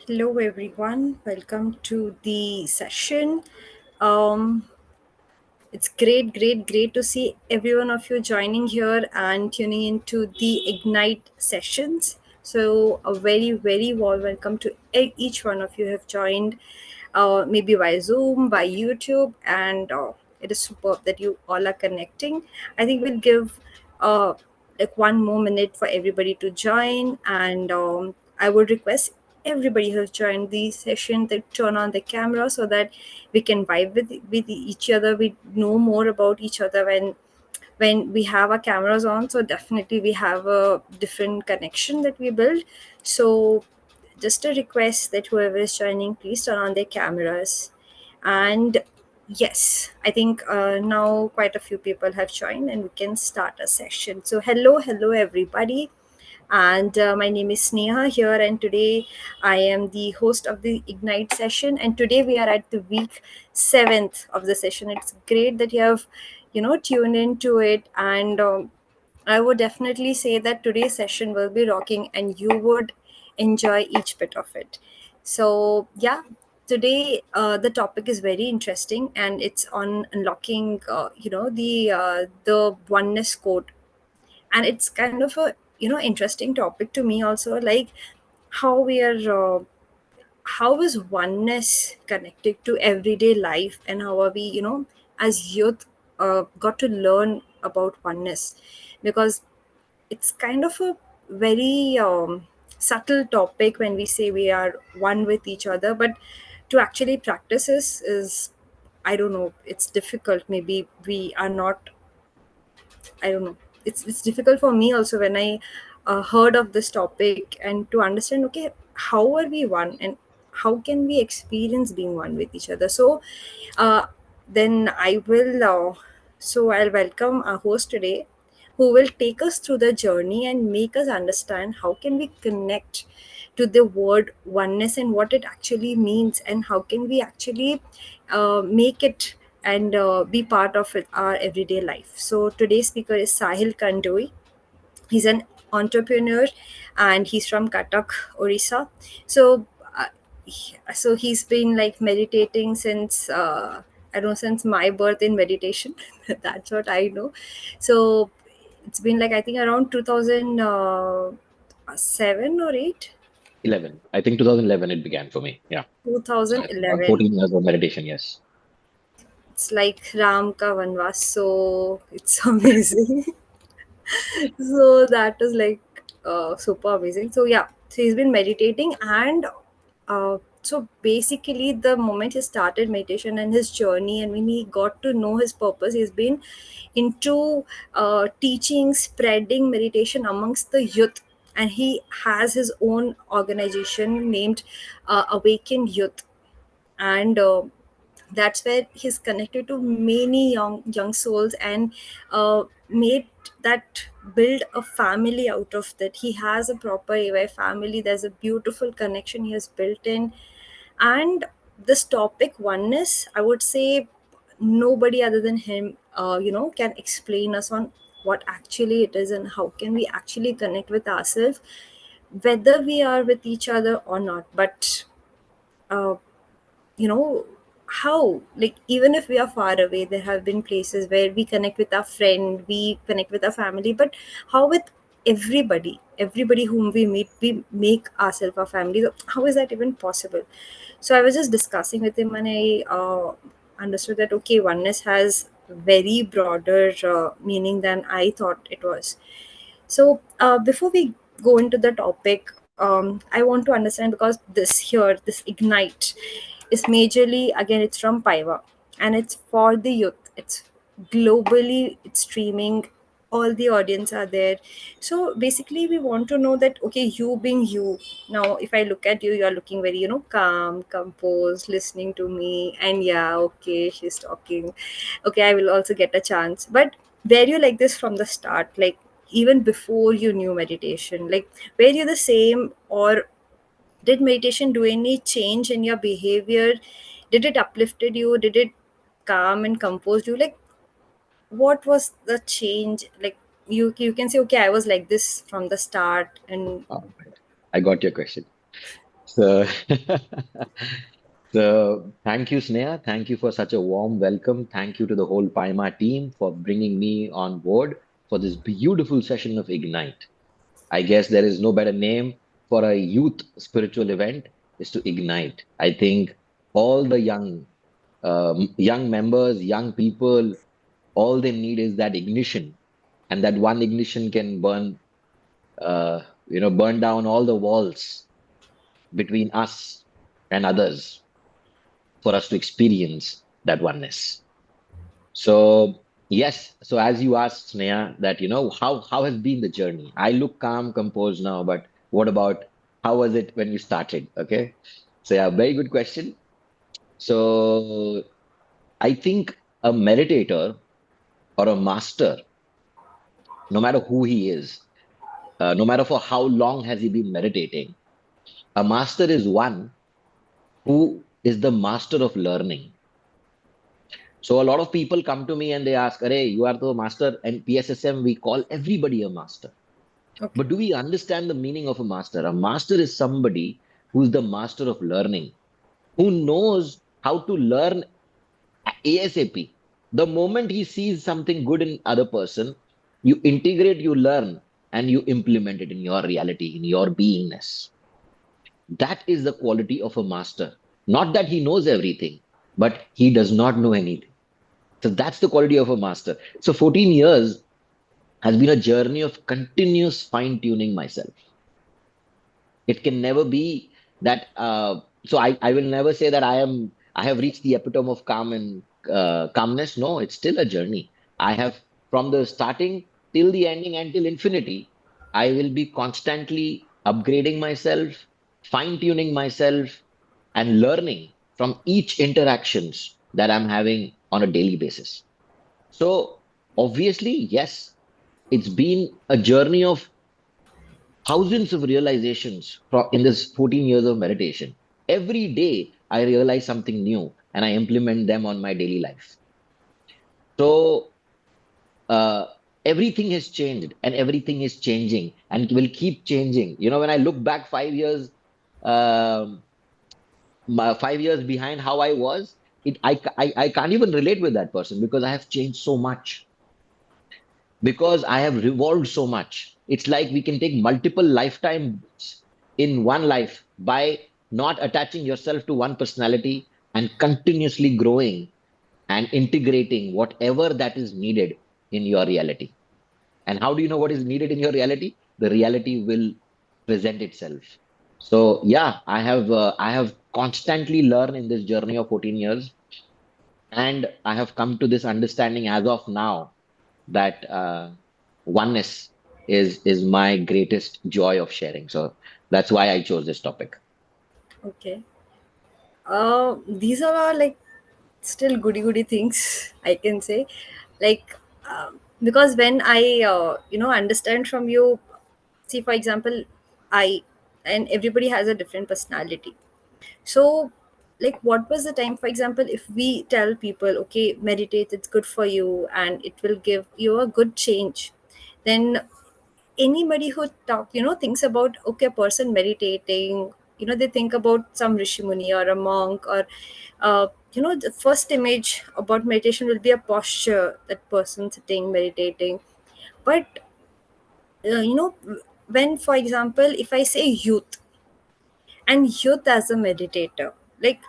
Hello, everyone. Welcome to the session. Um, it's great to see every one of you joining here and tuning into the Ignite sessions. So, a very warm welcome to each one of you who have joined, maybe by Zoom, by YouTube, and it is superb that you all are connecting. I think we'll give uh, like one more minute for everybody to join, and I would request everybody who's joined the session to turn on the camera so that we can vibe with each other. We know more about each other when we have our cameras on, so definitely we have a different connection that we build. So just a request that whoever is joining, please turn on their cameras. And yes, I think now quite a few people have joined and we can start a session. So hello everybody, and my name is Sneha here, and today I am the host of the Ignite session. And today we are at the week 7th of the session. It's great that you have, tuned into it, and I would definitely say that today's session will be rocking, and you would enjoy each bit of it. So yeah. Today, the topic is very interesting, and it's on unlocking, the oneness code, and it's kind of a interesting topic to me also, like how we are how is oneness connected to everyday life, and how are we, as youth, got to learn about oneness, because it's kind of a very subtle topic when we say we are one with each other, but to actually practice this is, I don't know, it's difficult. Maybe we are not, I don't know. It's difficult for me also when I heard of this topic, and to understand, okay, how are we one, and how can we experience being one with each other. So uh, then I will so I'll welcome our host today, who will take us through the journey and make us understand how can we connect to the word oneness and what it actually means, and how can we actually make it and be part of it, our everyday life. So today's speaker is Sahil Kandoi. He's an entrepreneur, and he's from Cuttack, Odisha. So he's been like meditating since I don't know, since my birth in meditation. That's what I know. So it's been like, I think, around 2007 or 8. 11. I think 2011 it began for me. Yeah. So I think about 2011. 14 years of meditation. Yes. It's like Ram ka Vanvas, so it's amazing. So that is like super amazing. So yeah, so he's been meditating, and so basically the moment he started meditation and his journey, and when he got to know his purpose, he's been into teaching, spreading meditation amongst the youth, and he has his own organization named Awakened Youth. And that's where he's connected to many young souls, and made that, build a family out of that. He has a proper AY family. There's a beautiful connection he has built in. And this topic oneness, I would say nobody other than him can explain us on what actually it is, and how can we actually connect with ourselves, whether we are with each other or not. But uh, you know how, like, even if we are far away, there have been places where we connect with our friend, we connect with our family, but how with everybody whom we meet, we make ourselves our family. So how is that even possible? So I was just discussing with him, and I understood that, okay, oneness has very broader meaning than I thought it was. So before we go into the topic, I want to understand, because this Ignite is majorly, again, it's from Paiva, and it's for the youth. It's globally, it's streaming. All the audience are there. So basically, we want to know that, okay, you being you, now if I look at you, you are looking very, calm, composed, listening to me, and yeah, okay, she's talking. Okay, I will also get a chance. But were you like this from the start, like even before you knew meditation? Like, were you the same, or did meditation do any change in your behavior? Did it uplifted you? Did it calm and compose you? Like, what was the change? Like, you can say, okay, I was like this from the start, and Right. I got your question. So, so thank you, Sneha. Thank you for such a warm welcome. Thank you to the whole Paima team for bringing me on board for this beautiful session of Ignite. I guess there is no better name for a youth spiritual event is to ignite. I think all the young members, young people, all they need is that ignition, and that one ignition can burn down all the walls between us and others for us to experience that oneness. So yes, so as you asked, Sneha, that how has been the journey? I look calm, composed now, but what about how was it when you started? Okay. So yeah, very good question. So I think a meditator or a master, no matter who he is, no matter for how long has he been meditating, a master is one who is the master of learning. So a lot of people come to me and they ask, "Arey, you are the master." And PSSM, we call everybody a master. Okay. But do we understand the meaning of a master? A master is somebody who's the master of learning, who knows how to learn ASAP. The moment he sees something good in other person, you integrate, you learn, and you implement it in your reality, in your beingness. That is the quality of a master. Not that he knows everything, but he does not know anything. So that's the quality of a master. So 14 years has been a journey of continuous fine tuning myself. It can never be that. I will never say that I have reached the epitome of calm and calmness. No, it's still a journey. I have from the starting till the ending until infinity. I will be constantly upgrading myself, fine tuning myself, and learning from each interactions that I'm having on a daily basis. So obviously, yes, it's been a journey of thousands of realizations in this 14 years of meditation. Every day, I realize something new and I implement them on my daily life. So uh, everything has changed and everything is changing and will keep changing. When I look back 5 years, um, 5 years behind how I was, I can't even relate with that person because I have changed so much because I have revolved so much. It's like we can take multiple lifetimes in one life by not attaching yourself to one personality and continuously growing and integrating whatever that is needed in your reality. And how do you know what is needed in your reality? The reality will present itself. So yeah, I have constantly learned in this journey of 14 years, and I have come to this understanding as of now that oneness is my greatest joy of sharing. So that's why I chose this topic. Okay. These are all like still goody goody things I can say, like because when I understand from you, see for example, I and everybody has a different personality. So, like, what was the time, for example, if we tell people, okay, meditate, it's good for you and it will give you a good change, then anybody who thinks about, okay, a person meditating, they think about some rishi muni or a monk, or the first image about meditation will be a posture, that person sitting meditating. But when, for example, if I say youth, and youth as a meditator, like,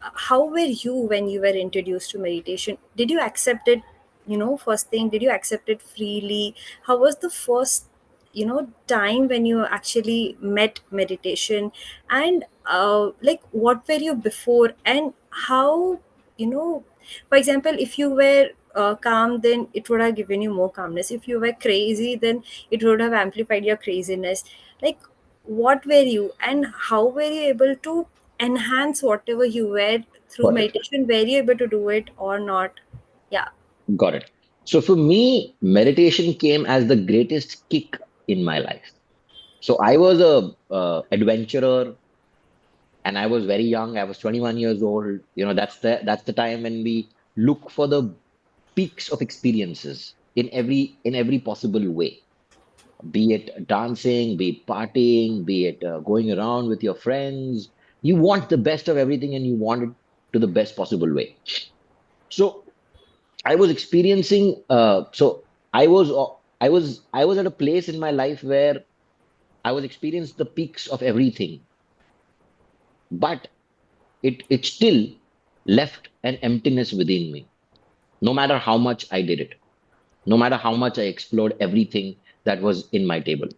how were you when you were introduced to meditation? Did you accept it, first thing, did you accept it freely? How was the first time when you actually met meditation? And like, what were you before, and how, for example, if you were calm, then it would have given you more calmness. If you were crazy, then it would have amplified your craziness. Like, what were you, and how were you able to enhance whatever you were through Got it. meditation? Were you able to do it or not? Yeah. Got it. So for me, meditation came as the greatest kick in my life. So I was a adventurer, and I was very young. I was 21 years old. That's the time when we look for the peaks of experiences in every possible way, be it dancing, be it partying, be it going around with your friends. You want the best of everything and you want it to the best possible way. So I was experiencing, I was at a place in my life where I was experiencing the peaks of everything, but it still left an emptiness within me, no matter how much I did it, no matter how much I explored everything that was in my table.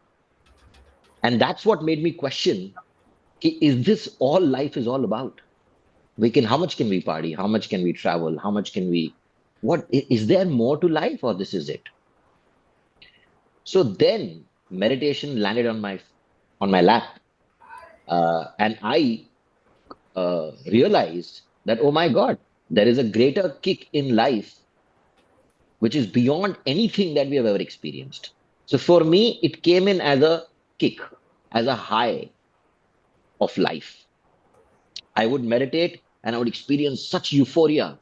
And that's what made me question, is this all life is all about? How much can we party? How much can we travel? How much can we, is there more to life or this is it? So then meditation landed on my lap, and I realized that, oh my God, there is a greater kick in life which is beyond anything that we have ever experienced. So for me, it came in as a kick, as a high of life. I would meditate and I would experience such euphoria,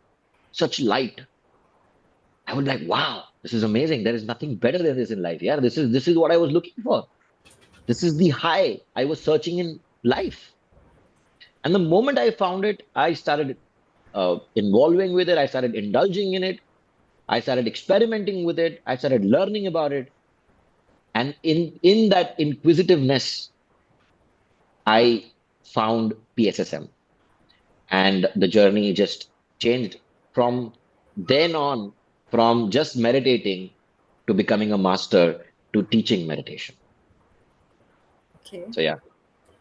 such light. I would like, wow, this is amazing. There is nothing better than this in life. Yeah, this is what I was looking for. This is the high I was searching in life. And the moment I found it, I started involving with it. I started indulging in it. I started experimenting with it. I started learning about it. And in that inquisitiveness, I found PSSM. And the journey just changed from then on, from just meditating to becoming a master to teaching meditation. Okay. So, yeah,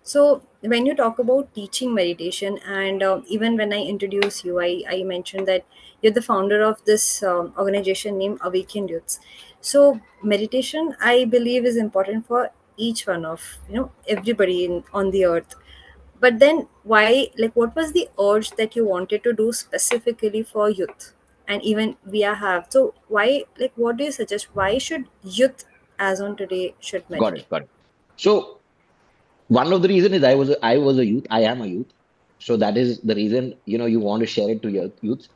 So when you talk about teaching meditation, and even when I introduce you, I mentioned that you're the founder of this organization named Awakened Youths. So meditation, I believe, is important for each one of everybody on the earth. But then why, like, what was the urge that you wanted to do specifically for youth? And even we have, so why, like, what do you suggest? Why should youth, as on today, should got meditate? it, got it. So, one of the reason is I was a youth. I am a youth. So that is the reason, you want to share it to your youth.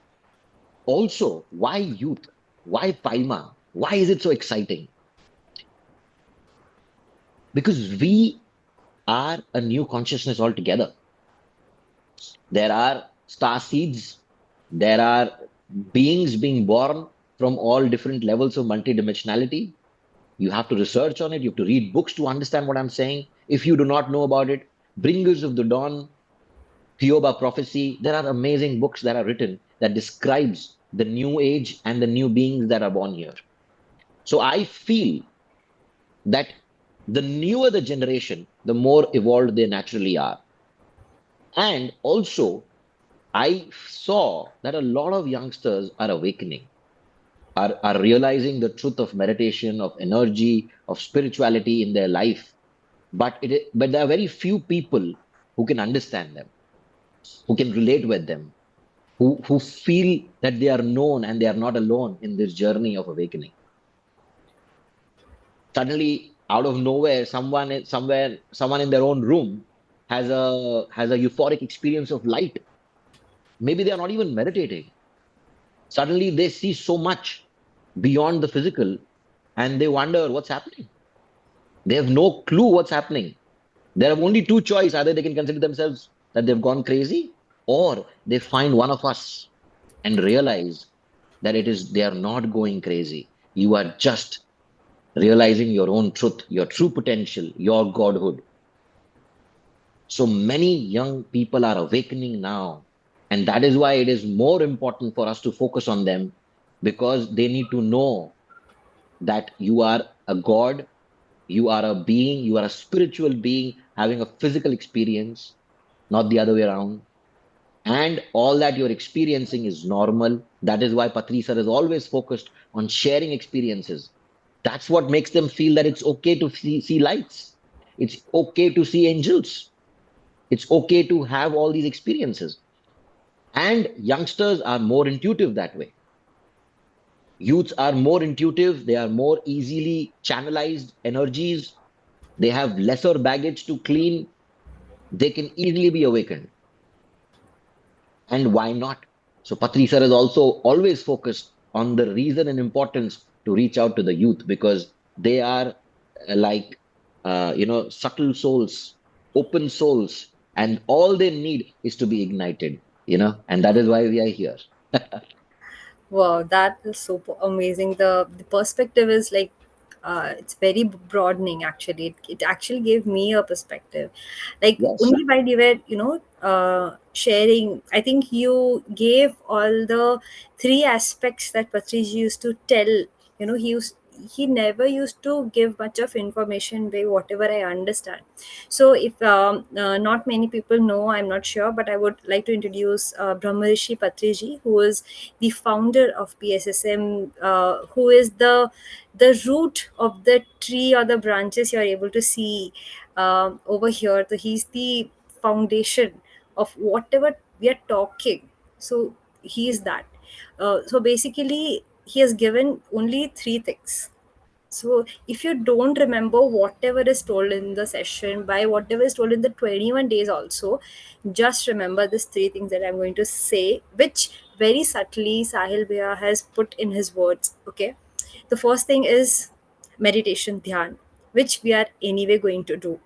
Also, why youth? Why Paima? Why is it so exciting? Because we are a new consciousness altogether. There are star seeds. There are beings being born from all different levels of multidimensionality. You have to research on it. You have to read books to understand what I'm saying. If you do not know about it, Bringers of the Dawn, Theoba Prophecy, there are amazing books that are written that describes the new age and the new beings that are born here. So I feel that the newer the generation, the more evolved they naturally are. And also, I saw that a lot of youngsters are awakening, are realizing the truth of meditation, of energy, of spirituality in their life. But there are very few people who can understand them, who can relate with them, who feel that they are known and they are not alone in this journey of awakening. Suddenly, out of nowhere, someone in their own room has a euphoric experience of light. Maybe they are not even meditating. Suddenly they see so much beyond the physical and they wonder what's happening. They have no clue what's happening. There are only two choices. Either they can consider themselves that they've gone crazy, or they find one of us and realize that they are not going crazy. You are just realizing your own truth, your true potential, your godhood. So many young people are awakening now. And that is why it is more important for us to focus on them, because they need to know that you are a God, you are a being, you are a spiritual being having a physical experience, not the other way around. And all that you're experiencing is normal. That is why Patri sir is always focused on sharing experiences. That's what makes them feel that it's okay to see lights. It's okay to see angels. It's okay to have all these experiences. And youngsters are more intuitive that way. Youths are more intuitive. They are more easily channelized energies. They have lesser baggage to clean. They can easily be awakened. And why not? So Patri sir is also always focused on the reason and importance to reach out to the youth, because they are like subtle souls, open souls, and all they need is to be ignited, and that is why we are here. Wow, that is so amazing. The perspective is like, it's very broadening. Actually, it actually gave me a perspective. Like Yes. only while you were, sharing, I think you gave all the three aspects that Patriji used to tell. He never used to give much of information by whatever I understand. So if not many people know, I'm not sure, but I would like to introduce Brahmarishi Patriji, who is the founder of PSSM, who is the root of the tree or the branches you're able to see over here. So he's the foundation of whatever we are talking. So he is that. So basically, he has given only three things. So if you don't remember whatever is told in the session, by whatever is told in the 21 days also, just remember these three things that I'm going to say, which very subtly Sahil Bhaiya has put in his words. Okay. The first thing is meditation dhyan, which we are anyway going to do.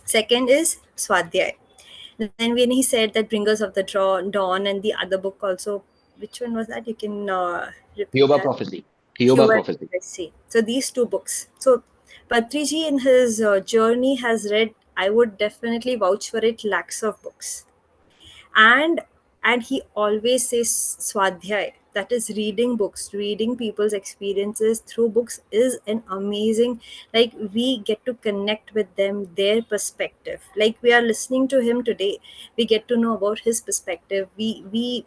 Second is Swadhyay. Then when he said that Bringers of the Dawn and the other book also, which one was that? You can repeat Hyoba that. prophecy. Hyoba Human prophecy. Prophecy. So these two books. So Patriji in his journey has read, I would definitely vouch for it, lakhs of books. and and he always says swadhyay, that is reading books, reading people's experiences through books is an amazing, like we get to connect with them, their perspective, like we are listening to him today, we get to know about his perspective, we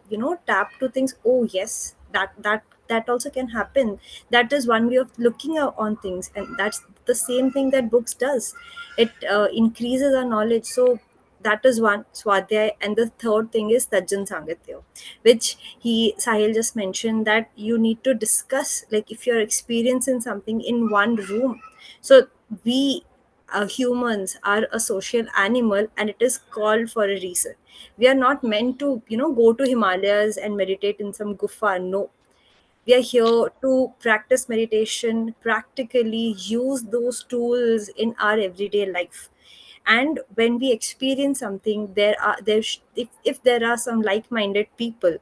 tap to things, oh yes, that also can happen. That is one way of looking on things, and that's the same thing that books does. It increases our knowledge. So that is one swadhyay, and the third thing is sajjan sangatya, which he Sahil just mentioned, that you need to discuss, like if you're experiencing something in one room. So we humans are a social animal, and it is called for a reason. We are not meant to go to Himalayas and meditate in some gufa. No, we are here to practice meditation, practically use those tools in our everyday life. And when we experience something, if there are some like-minded people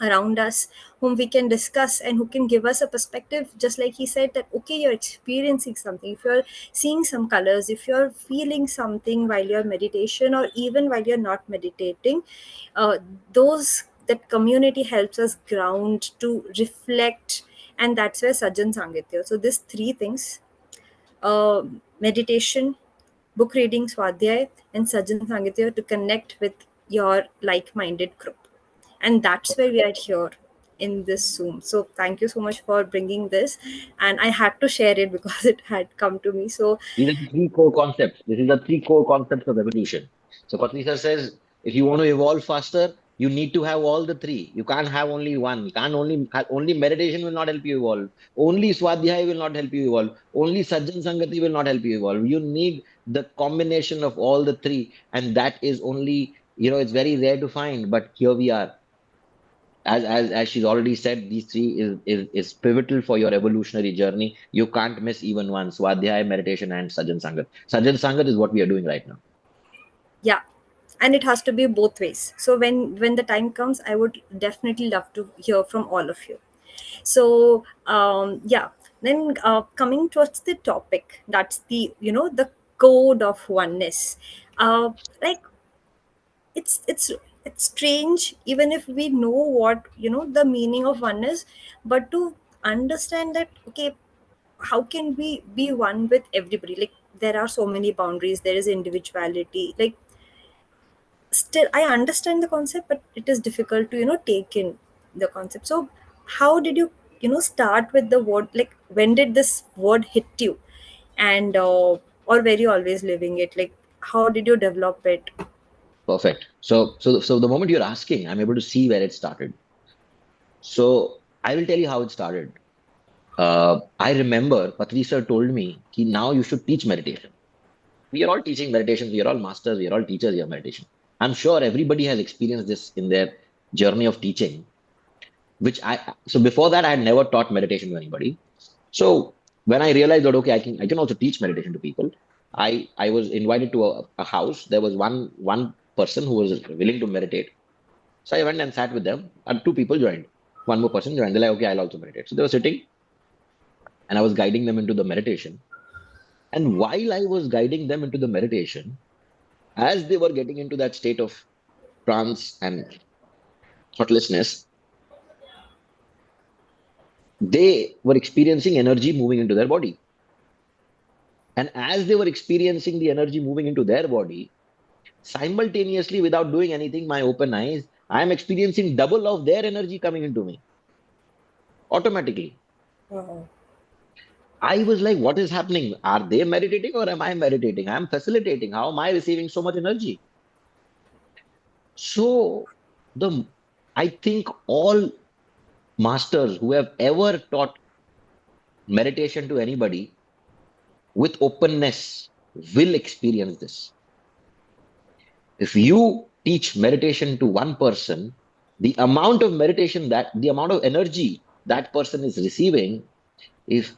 around us whom we can discuss and who can give us a perspective, just like he said, that okay, you're experiencing something, if you're seeing some colors, if you're feeling something while you're meditation, or even while you're not meditating, uh, those that community helps us ground to reflect. And that's where sajjan sangitya. So these three things, uh, meditation, book reading, swadhyay, and sajjan sangitya, to connect with your like-minded group. And that's where we are here in this Zoom. So thank you so much for bringing this. And I had to share it because it had come to me. So These are the three core concepts. This is the three core concepts of evolution. So Patrisa says, if you want to evolve faster, you need to have all the three. You can't have only one. You can't only meditation will not help you evolve. Only swadhyay will not help you evolve. Only sajjan sangati will not help you evolve. You need the combination of all the three, and that is only, it's very rare to find. But here we are. As she's already said, these three is pivotal for your evolutionary journey. You can't miss even one. Swadhyaya, meditation, and Sajjan Sangat. Sajjan Sangat is what we are doing right now. yeah, and it has to be both ways. So when the time comes, I would definitely love to hear from all of you. So yeah, then coming towards the topic, that's the the code of oneness. uh, like it's strange, even if we know what the meaning of oneness, but to understand that, okay, how can we be one with everybody? Like there are so many boundaries, there is individuality, like still I understand the concept, but it is difficult to take in the concept. So how did you start with the word? Like when did this word hit you? And or were you always living it? Like how did you develop it? Perfect. So the moment you're asking, I'm able to see where it started. So I will tell you how it started. I remember Patri sir told me, now you should teach meditation. We are all teaching meditation. We are all masters. We are all teachers of meditation. I'm sure everybody has experienced this in their journey of teaching. So before that, I had never taught meditation to anybody. So when I realized that, okay, I can also teach meditation to people, I was invited to a house. There was one person who was willing to meditate. So I went and sat with them, and two people joined. One more person joined. They're like, okay, I'll also meditate. So they were sitting, and I was guiding them into the meditation. And while I was guiding them into the meditation, as they were getting into that state of trance and thoughtlessness, they were experiencing energy moving into their body. And as they were experiencing the energy moving into their body, simultaneously, without doing anything, my open eyes, I am experiencing double of their energy coming into me automatically. Wow. I was like, what is happening? Are they meditating or am I meditating? I'm facilitating. How am I receiving so much energy? So, the I think all masters who have ever taught meditation to anybody with openness will experience this. If you teach meditation to one person, the amount of meditation that the amount of energy that person is receiving, if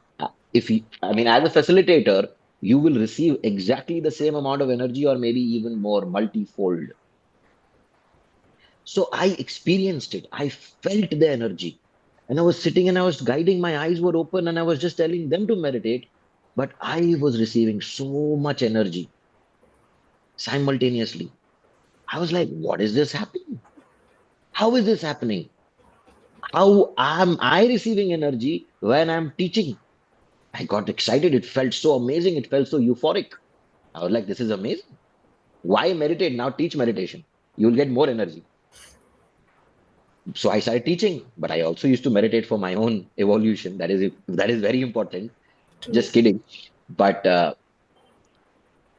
you, I mean, as a facilitator, you will receive exactly the same amount of energy or maybe even more, multifold. So I experienced it. I felt the energy. And I was sitting and I was guiding, my eyes were open and I was just telling them to meditate. But I was receiving so much energy simultaneously. I was like, what is this happening? How is this happening? How am I receiving energy when I'm teaching? I got excited. It felt so amazing. It felt so euphoric. I was like, this is amazing. Why meditate? Now teach meditation. You will get more energy. So I started teaching, but I also used to meditate for my own evolution. That is very important. True. Just kidding. But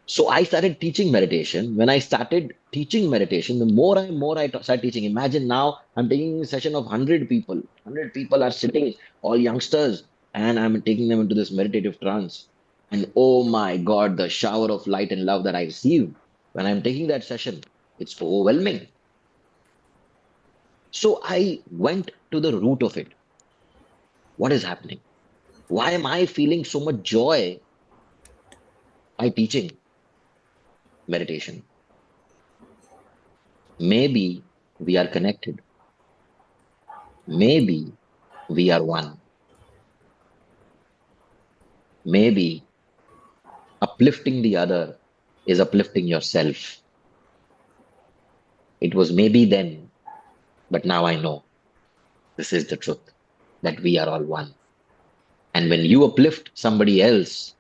so I started teaching meditation. When I started teaching meditation, the more I started teaching. Imagine now I'm taking a session of 100 people. 100 people are sitting, all youngsters, and I'm taking them into this meditative trance. And oh my God, the shower of light and love that I receive when I'm taking that session, it's overwhelming. So I went to the root of it. What is happening? Why am I feeling so much joy by teaching meditation? Maybe we are connected. Maybe we are one. Maybe uplifting the other is uplifting yourself. It was maybe then, but now I know this is the truth that we are all one. And when you uplift somebody else,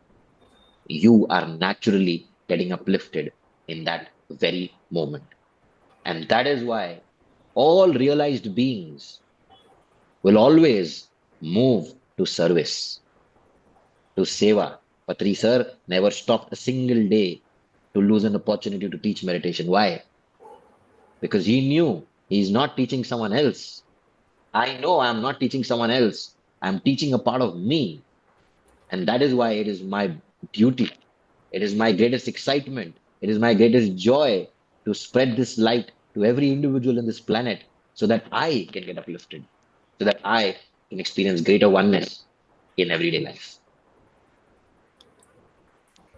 you are naturally getting uplifted in that very moment. And that is why all realized beings will always move to service, to seva. Patri sir never stopped a single day to lose an opportunity to teach meditation. Why? Because he knew he's not teaching someone else. I know I'm not teaching someone else. I'm teaching a part of me. And that is why it is my duty. It is my greatest excitement. It is my greatest joy to spread this light to every individual in this planet so that I can get uplifted, so that I can experience greater oneness in everyday life.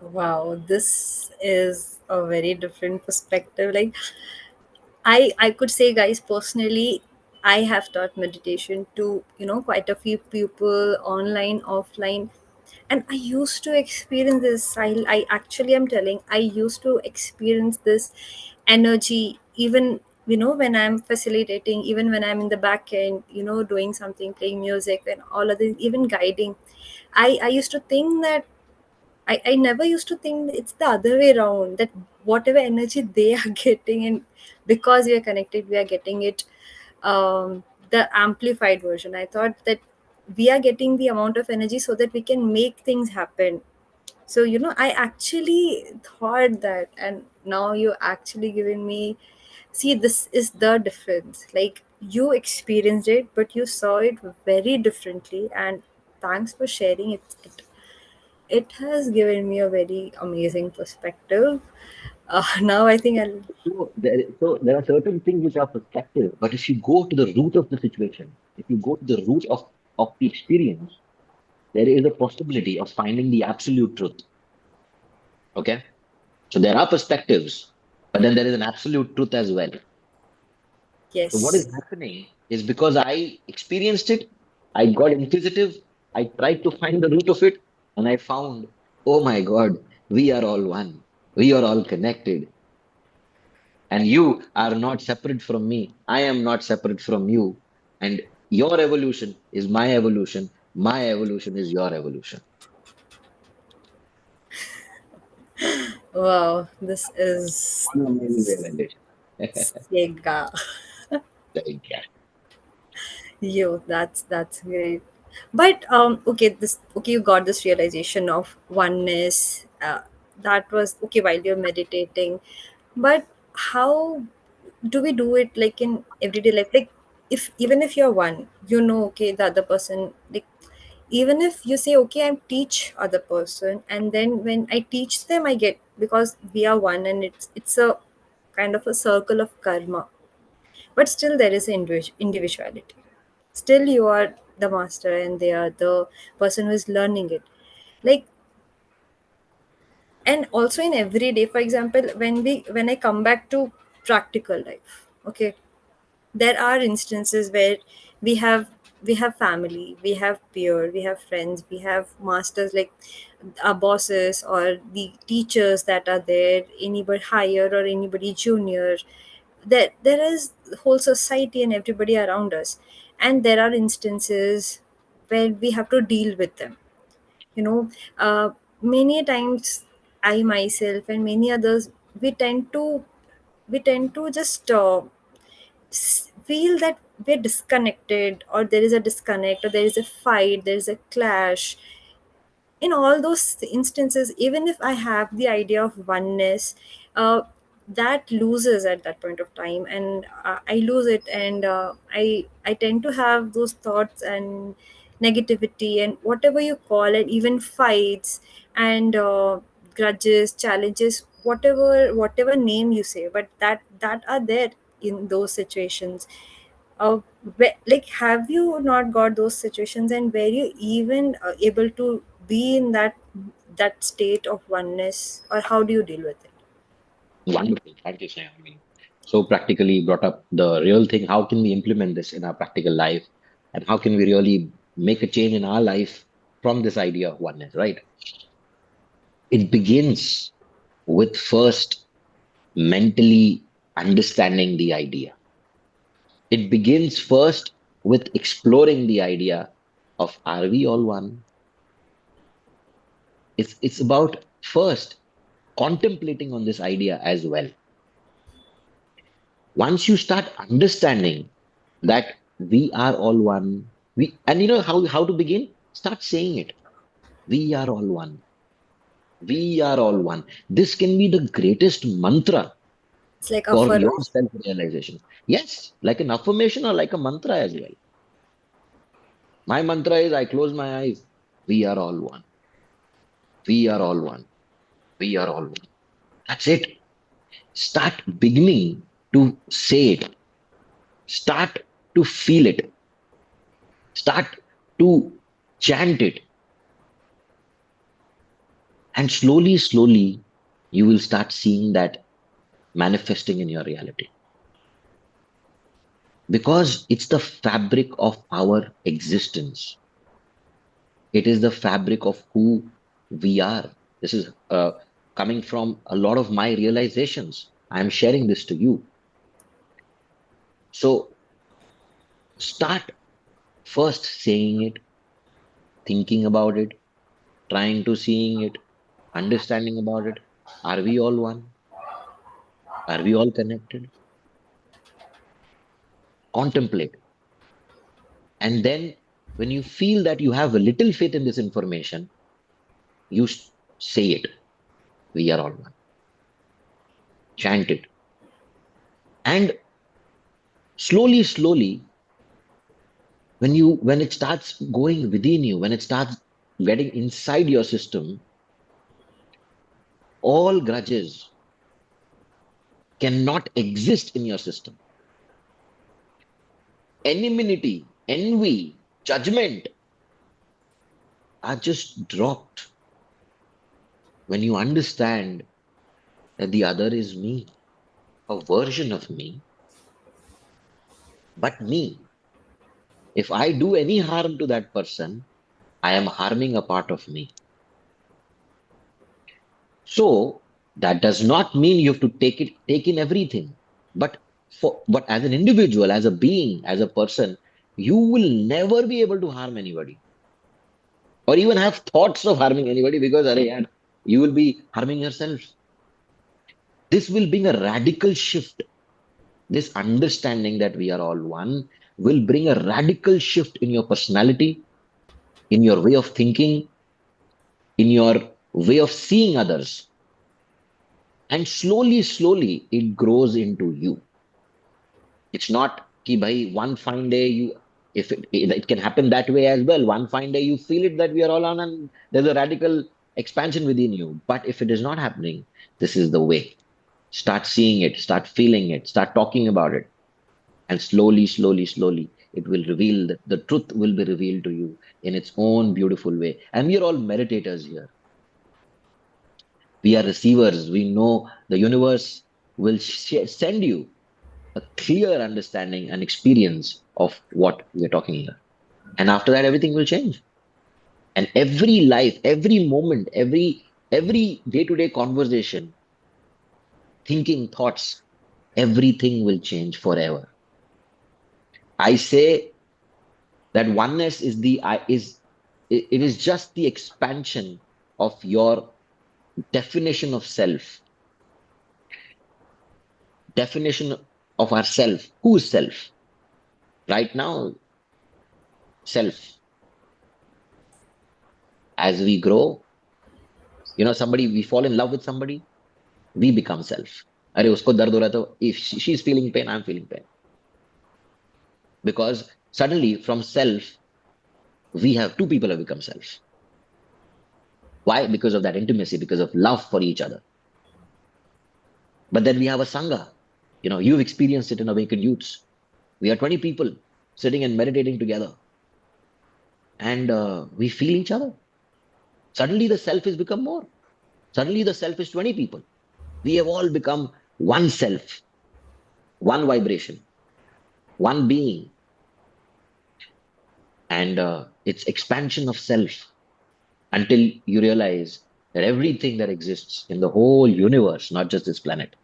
Wow, this is a very different perspective. Like I could say, guys, personally, I have taught meditation to quite a few people online, offline, and I used to experience this. I actually am telling, I used to experience this energy even when I'm facilitating, even when I'm in the back end, doing something, playing music and all of this, even guiding. I used to think that I never used to think it's the other way around, that whatever energy they are getting, and because we are connected, we are getting it, the amplified version. I thought that we are getting the amount of energy so that we can make things happen. So, I actually thought that, and now you actually given me, see, this is the difference. Like, you experienced it, but you saw it very differently, and thanks for sharing it has given me a very amazing perspective. Now I think I'll. So there are certain things which are perspective, but if you go to the root of the situation, if you go to the root of the experience, there is a possibility of finding the absolute truth. Okay? So there are perspectives, But then there is an absolute truth as well. So what is Yes. happening is because I experienced it, I got inquisitive, I tried to find the root of it, and I found, oh my God, we are all one. We are all connected. And you are not separate from me. I am not separate from you. And your evolution is my evolution. My evolution is your evolution. Wow, this is One amazing realization. Sega. Yeah. Yo, that's great. But okay, this okay, you got this realization of oneness. That was okay while you're meditating. But how do we do it like in everyday life? Like if even if you're one, you know, okay, the other person like even if you say okay, I teach other person, and then when I teach them, I get because we are one, and it's a kind of a circle of karma, but still there is individuality. Still you are the master and they are the person who is learning it. Like, and also in everyday, for example, when I come back to practical life, okay, there are instances where we have we have family, we have peer, we have friends, we have masters like our bosses or the teachers that are there, anybody higher or anybody junior. There is whole society and everybody around us, and there are instances where we have to deal with them, you know. Many times I myself and many others, we tend to just feel that we're disconnected, or there is a disconnect, or there is a fight, there is a clash. In all those instances, even if I have the idea of oneness, uh, that loses at that point of time, and I lose it, and I tend to have those thoughts and negativity and whatever you call it, even fights and grudges, challenges, whatever name you say, but that are there in those situations. Like, have you not got those situations, and were you even able to be in that state of oneness, or how do you deal with it? Wonderful. Thank you, Sam. I mean, so practically brought up the real thing. How can we implement this in our practical life? And how can we really make a change in our life from this idea of oneness, right? It begins with first mentally understanding the idea. It begins first with exploring the idea of are we all one? It's about first contemplating on this idea as well. Once you start understanding that we are all one, we and you know how to begin? Start saying it. We are all one. We are all one. This can be the greatest mantra It's like for your affirmation. self-realization. Yes, like an affirmation or like a mantra as well. My mantra is I close my eyes. We are all one. We are all one. We are all one. That's it. Start beginning to say it. Start to feel it. Start to chant it. And slowly, slowly, you will start seeing that manifesting in your reality. Because it's the fabric of our existence. It is the fabric of who we are. This is coming from a lot of my realizations. I'm sharing this to you. So start first saying it, thinking about it, trying to seeing it, understanding about it. Are we all one? Are we all connected? Contemplate. And then when you feel that you have a little faith in this information, you say it. We are all one. Chant it. And slowly, slowly, when it starts going within you, when it starts getting inside your system, all grudges cannot exist in your system. Enmity, envy, judgment are just dropped when you understand that the other is me. a version of me, but me. If I do any harm to that person, I am harming a part of me. So that does not mean you have to take in everything. But but as an individual, as a being, as a person, you will never be able to harm anybody or even have thoughts of harming anybody because arey, yaar, you will be harming yourself. This will bring a radical shift. This understanding that we are all one will bring a radical shift in your personality, in your way of thinking, in your way of seeing others. And slowly, slowly, it grows into you. It's not ki bhai, one fine day if it can happen that way as well. One fine day you feel it that we are all on and there's a radical expansion within you. But if it is not happening, this is the way. Start seeing it, start feeling it, start talking about it. And slowly, slowly, slowly, it will reveal the truth will be revealed to you in its own beautiful way. And we are all meditators here. We are receivers. We know the universe will send you a clear understanding and experience of what we are talking here. And after that, everything will change. And every life, every moment, every day-to-day conversation, thinking, thoughts, everything will change forever. I say that oneness is the I is it is just the expansion of your definition of self, definition of ourself. Who's self? Right now, self. As we grow, somebody we fall in love with somebody, we become self. अरे उसको दर्द हो रहा है तो if she's feeling pain, I'm feeling pain because suddenly from self we have two people have become self. Why? Because of that intimacy, because of love for each other. But then we have a sangha. You've experienced it in Awakened Youths. We are 20 people sitting and meditating together, and we feel each other. Suddenly the self has become more. Suddenly the self is 20 people. We have all become one self, one vibration, one being, and it's expansion of self until you realize that everything that exists in the whole universe, not just this planet,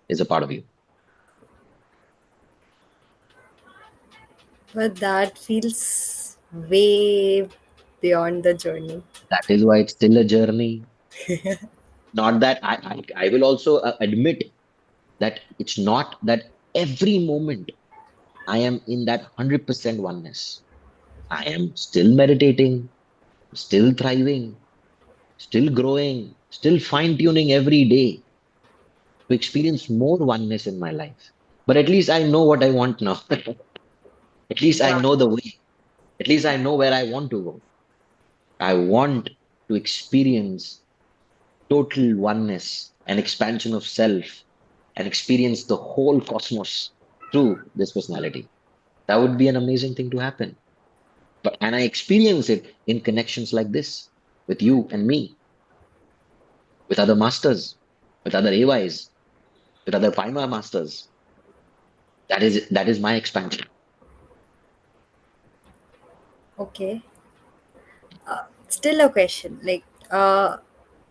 is a part of you. But that feels way beyond the journey. That is why it's still a journey. Not that I will also admit that it's not that every moment I am in that 100% oneness. I am still meditating, still thriving, still growing, still fine tuning every day to experience more oneness in my life. But at least I know what I want now. At least I Yeah. know the way. At least I know where I want to go. I want to experience total oneness and expansion of self and experience the whole cosmos through this personality. That would be an amazing thing to happen. And I experience it in connections like this with you and me, with other masters, with other AYs, with other Paima masters. That is my expansion. Okay. Still a question.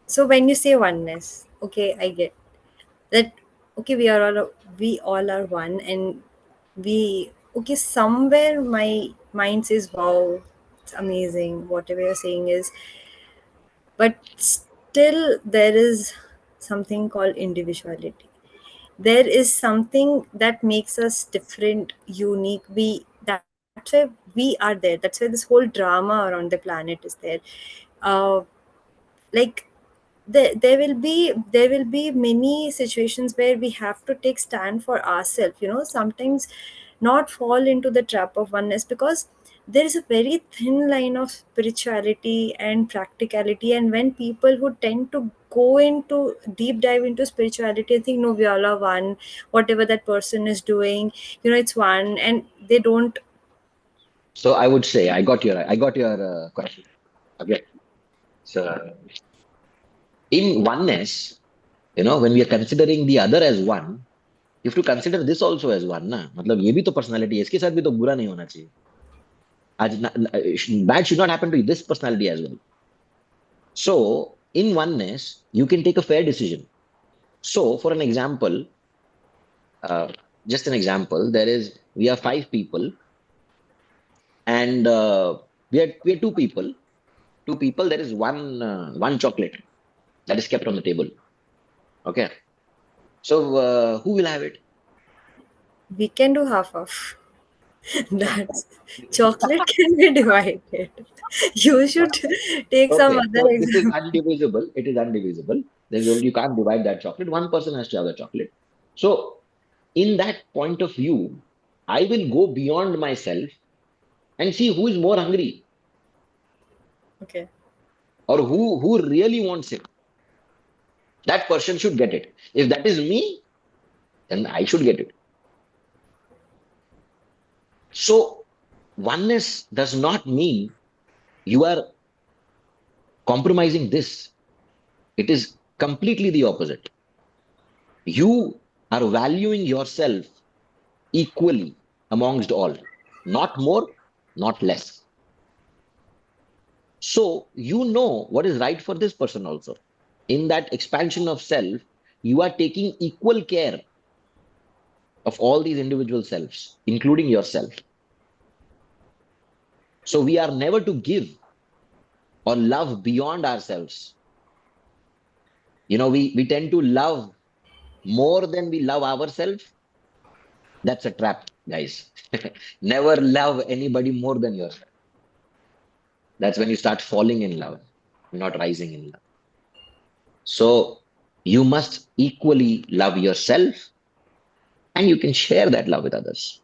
So when you say oneness, okay, I get that. Okay, we all are one, and okay. Somewhere my mind says, "Wow, it's amazing." Whatever you're saying is, but still there is something called individuality. There is something that makes us different, unique. That's why we are there. That's why this whole drama around the planet is there. uh, like there will be many situations where we have to take stand for ourselves, sometimes not fall into the trap of oneness, because there is a very thin line of spirituality and practicality. And when people who tend to go into deep dive into spirituality, I think, no, we all are one. Whatever that person is doing, it's one, and they don't. So I would say I got your question. Okay. So in oneness, When we are considering the other as one, you have to consider this also as one, ना? मतलब ये भी तो personality है, इसके साथ भी तो बुरा नहीं होना चाहिए. Bad should not happen to this personality as well. So, in oneness, you can take a fair decision. So, for an example, uh, just an example, we are five people, and we are two people. There is one chocolate that is kept on the table. Okay, so who will have it? We can do half of No. that. Chocolate can be divided. You should take some Okay, other so this is example. undivisible. It is undivisible. Then you can't divide that chocolate. One person has to have the chocolate. So, in that point of view, I will go beyond myself and see who is more hungry Okay. or who really wants it. That person should get it. If that is me, then I should get it. So, oneness does not mean you are compromising this. It is completely the opposite. You are valuing yourself equally amongst all, not more, not less. So you know what is right for this person also. In that expansion of self, you are taking equal care of all these individual selves, including yourself. So we are never to give or love beyond ourselves. We tend to love more than we love ourselves. That's a trap, guys. Never love anybody more than yourself. That's when you start falling in love, not rising in love. So you must equally love yourself and you can share that love with others.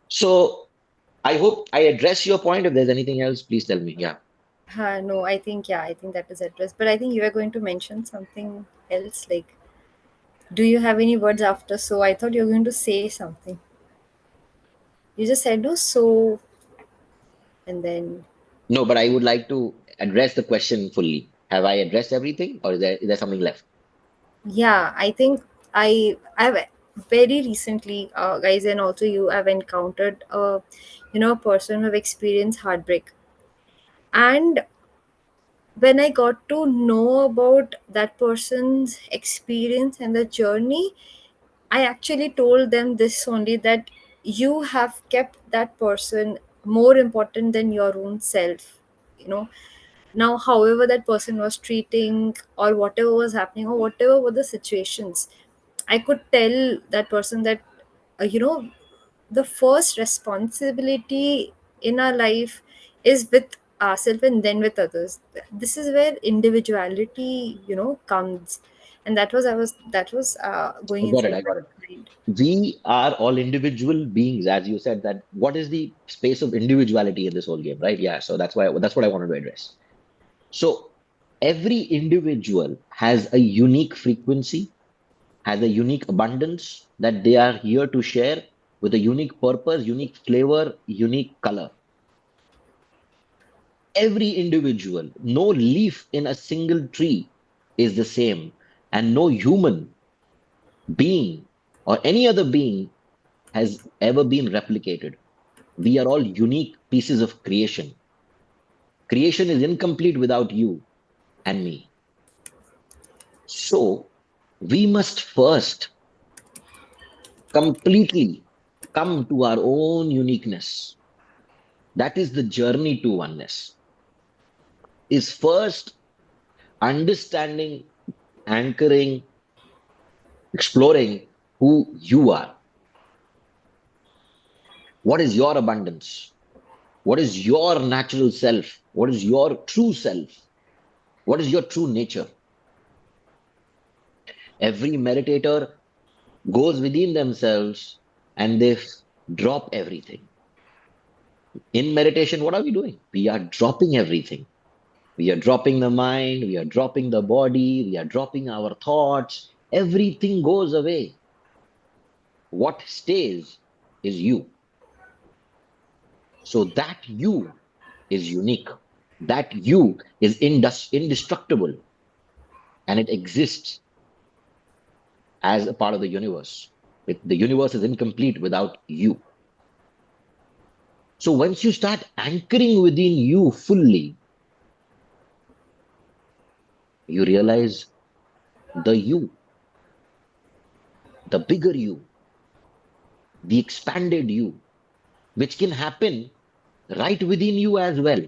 So I hope I address your point. If there's anything else, please tell me. Yeah. No, I think, yeah, I think that is addressed. But I think you were going to mention something else. Like, do you have any words after? So I thought you were going to say something. You just said no, so, and then, No, but I would like to address the question fully. Have I addressed everything or is there something left? yeah, I think I've very recently, guys, and also you have encountered a person who have experienced heartbreak. And when I got to know about that person's experience and the journey, I actually told them this only, that you have kept that person more important than your own self. You know, now, however, that person was treating, or whatever was happening, or whatever were the situations, I could tell that person that, uh, you know, the first responsibility in our life is with ourselves and then with others. This is where individuality comes. And that was I going got it. inside I got it. my mind. We are all individual beings, as you said, that what is the space of individuality in this whole game, right? Yeah. So that's what I wanted to address. So every individual has a unique frequency, has a unique abundance that they are here to share with a unique purpose, unique flavor, unique color. Every individual, no leaf in a single tree is the same, and no human being or any other being has ever been replicated. We are all unique pieces of creation. Creation is incomplete without you and me. So we must first completely come to our own uniqueness. That is the journey to oneness. Is first understanding, anchoring, exploring who you are. What is your abundance? What is your natural self? What is your true self? What is your true nature? Every meditator goes within themselves and they drop everything. In meditation, what are we doing? We are dropping everything. We are dropping the mind, we are dropping the body, we are dropping our thoughts. Everything goes away. What stays is you. So that you is unique. That you is indestructible. and it exists as a part of the universe. The universe is incomplete without you. So once you start anchoring within you fully, you realize the you, the bigger you, the expanded you, which can happen right within you as well.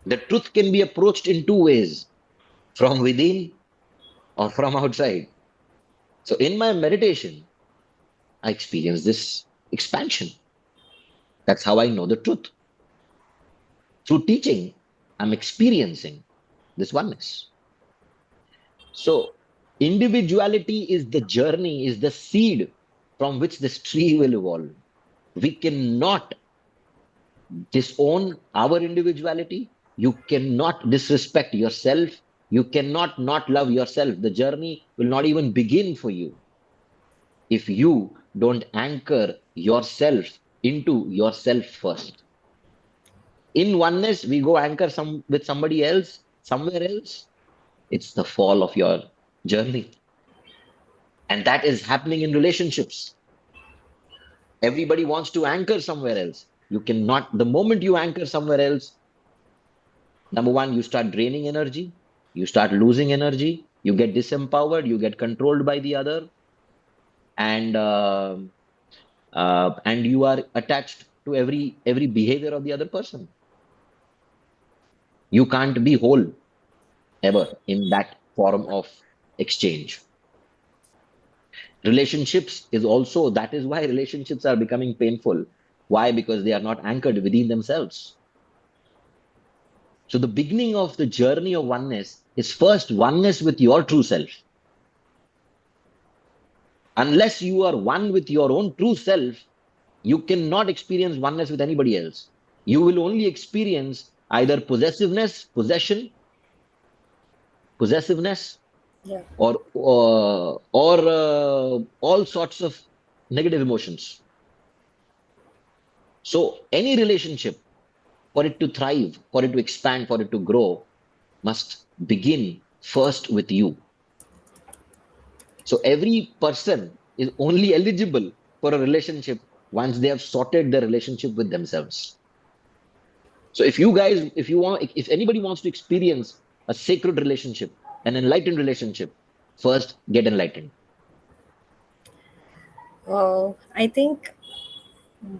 The truth can be approached in two ways, from within or from outside. So in my meditation, I experience this expansion. That's how I know the truth. Through teaching, I'm experiencing this oneness. So individuality is the journey, is the seed from which this tree will evolve. We cannot disown our individuality. You cannot disrespect yourself. You cannot not love yourself. The journey will not even begin for you if you don't anchor yourself into yourself first. In oneness, we go anchor some with somebody else, somewhere else. It's the fall of your journey. And that is happening in relationships. Everybody wants to anchor somewhere else. You cannot, the moment you anchor somewhere else, number one, you start draining energy, you start losing energy, you get disempowered, you get controlled by the other, and and you are attached to every behavior of the other person. You can't be whole ever in that form of exchange. Relationships is also, that is why relationships are becoming painful. Why? Because they are not anchored within themselves. So the beginning of the journey of oneness is first oneness with your true self. Unless you are one with your own true self, you cannot experience oneness with anybody else. You will only experience either possessiveness, Yeah. or all sorts of negative emotions. So any relationship, for it to thrive, for it to expand, for it to grow, must begin first with you. So every person is only eligible for a relationship once they have sorted their relationship with themselves. So if you guys, if anybody wants to experience a sacred relationship, an enlightened relationship, first get enlightened. I think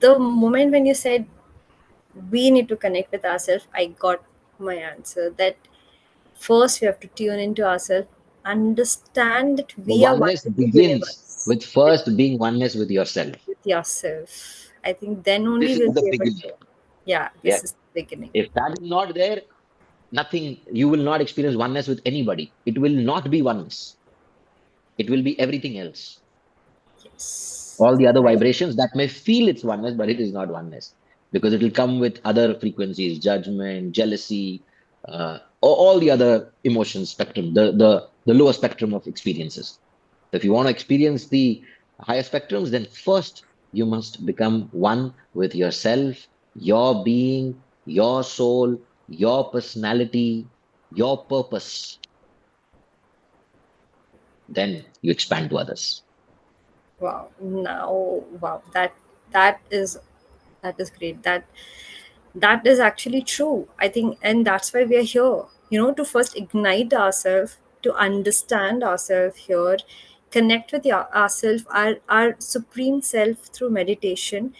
the moment when you said we need to connect with ourselves, I got my answer. That first we have to tune into ourselves, understand that The we are one oneness with the begins universe, with first being oneness with yourself. with yourself. I think then only This is we'll the be able beginning. to. Yeah, Yeah. this is the beginning. If that is not there, nothing, you will not experience oneness with anybody. It will not be oneness. It will be everything else. Yes. All the other I, vibrations that may feel it's oneness, but it is not oneness because it will come with other frequencies, judgment, jealousy, all the other emotion spectrum, the lower spectrum of experiences. So if you want to experience the higher spectrums, then first you must become one with yourself, your being, your soul, your personality, your purpose. Then you expand to others. wow. Now, wow. That is great. That is actually true, I think, and that's why we are here, to first ignite ourselves, to understand ourselves here, connect with ourselves, our supreme self through meditation,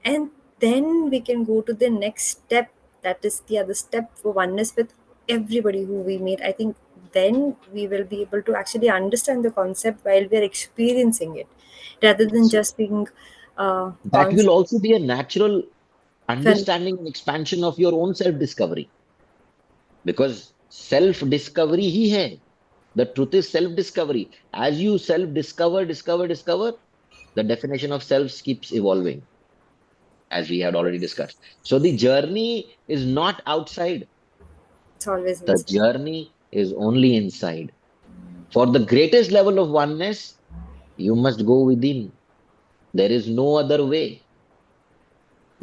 and then we can go to the next step, that is the other step for oneness with everybody who we meet. I think then we will be able to actually understand the concept while we are experiencing it, rather than So just being that will concept. also be a natural understanding and expansion of your own self discovery because self discovery ही है. The truth is self discovery. As you self discover, the definition of self keeps evolving, as we had already discussed. So the journey is not outside, It's always the inside. journey is only inside. For the greatest level of oneness, you must go within. There is no other way.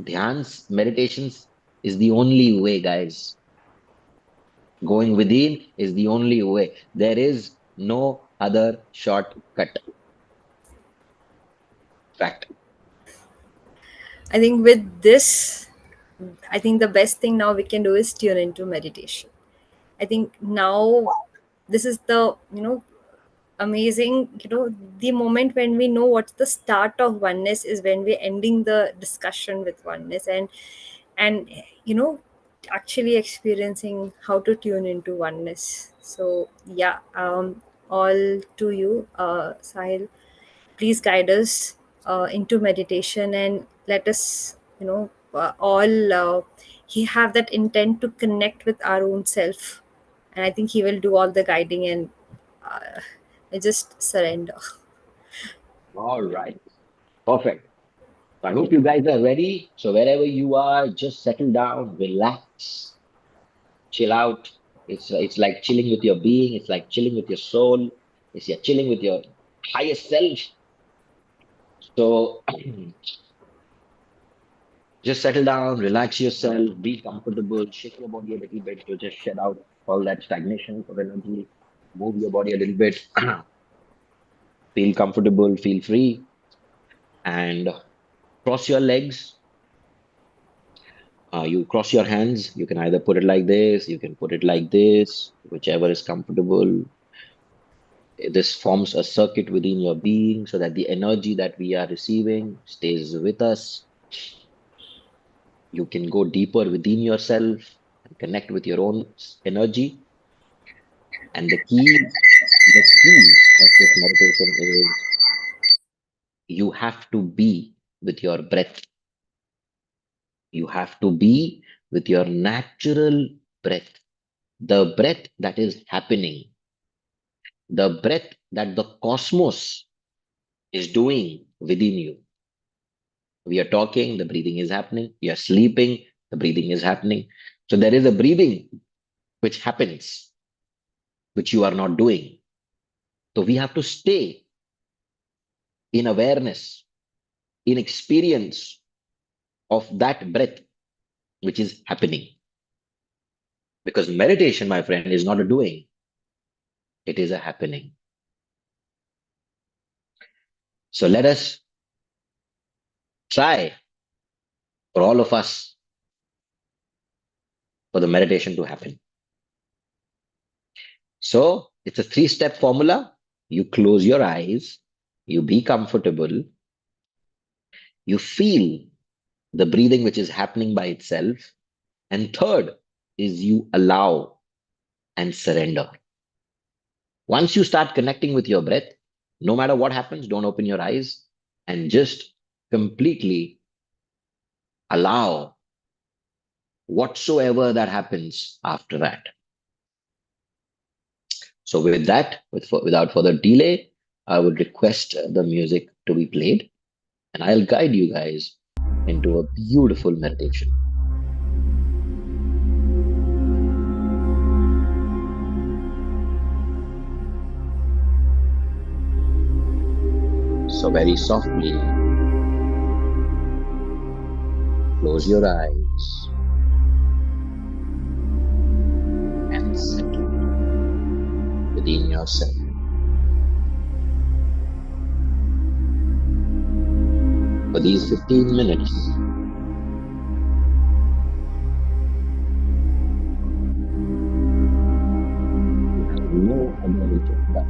Dhyans, meditations is the only way, guys. Going within is the only way. There is no other shortcut. Fact. I think with this, I think the best thing now we can do is tune into meditation. I think now this is the, amazing, the moment when we know what's the start of oneness is when we're ending the discussion with oneness, and you know actually experiencing how to tune into oneness. So yeah, all to you, Sahil. Please guide us into meditation and let us, all he have that intent to connect with our own self, and I think he will do all the guiding, and uh, I just surrender. All right. Perfect. So I hope you guys are ready. So wherever you are, just settle down, relax, chill out. It's like chilling with your being. It's like chilling with your soul. It's you're chilling with your highest self. So just settle down, relax yourself, be comfortable, shake your body a little bit to just shed out all that stagnation of energy. Move your body a little bit. Feel comfortable, feel free, and cross your legs. You cross your hands. You can either put it like this, you can put it like this, whichever is comfortable. This forms a circuit within your being so that the energy that we are receiving stays with us. You can go deeper within yourself and connect with your own energy. And the key of this meditation is you have to be with your breath. You have to be with your natural breath, the breath that is happening, the breath that the cosmos is doing within you. We are talking, the breathing is happening. We are sleeping, the breathing is happening. So there is a breathing which happens, which you are not doing. So we have to stay in awareness, in experience of that breath which is happening. Because meditation, my friend, is not a doing, it is a happening. So let us try for all of us for the meditation to happen. So it's a three-step formula. You close your eyes, you be comfortable, you feel the breathing which is happening by itself. And third is you allow and surrender. Once you start connecting with your breath, no matter what happens, don't open your eyes and just completely allow whatsoever that happens after that. So, with that, without further delay, I would request the music to be played and I'll guide you guys into a beautiful meditation. So, very softly, close your eyes and settle within yourself. For these 15 minutes, you have no other agenda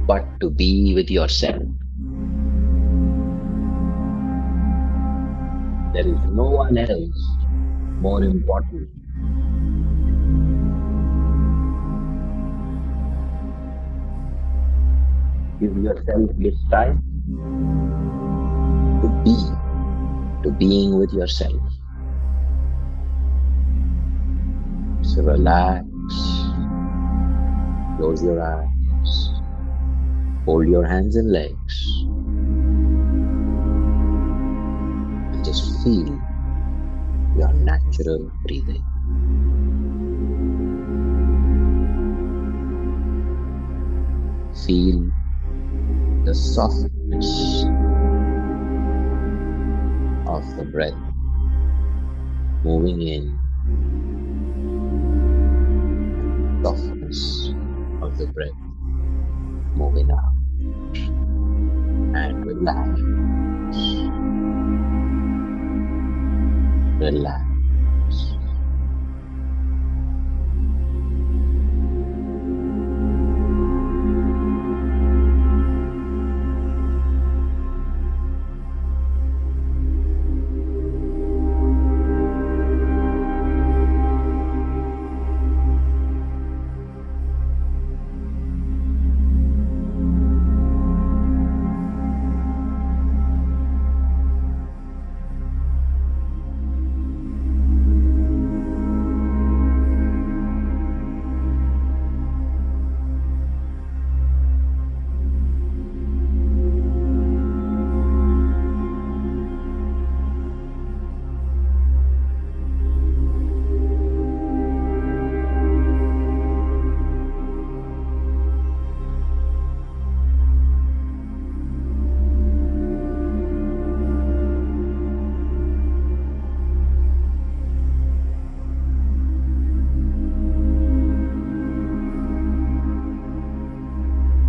but to be with yourself. There is no one else more important. Give yourself this time to be, to being with yourself. So relax, close your eyes, hold your hands and legs, and just feel your natural breathing. Feel the softness of the breath moving in softness of the breath moving out and relax, relax.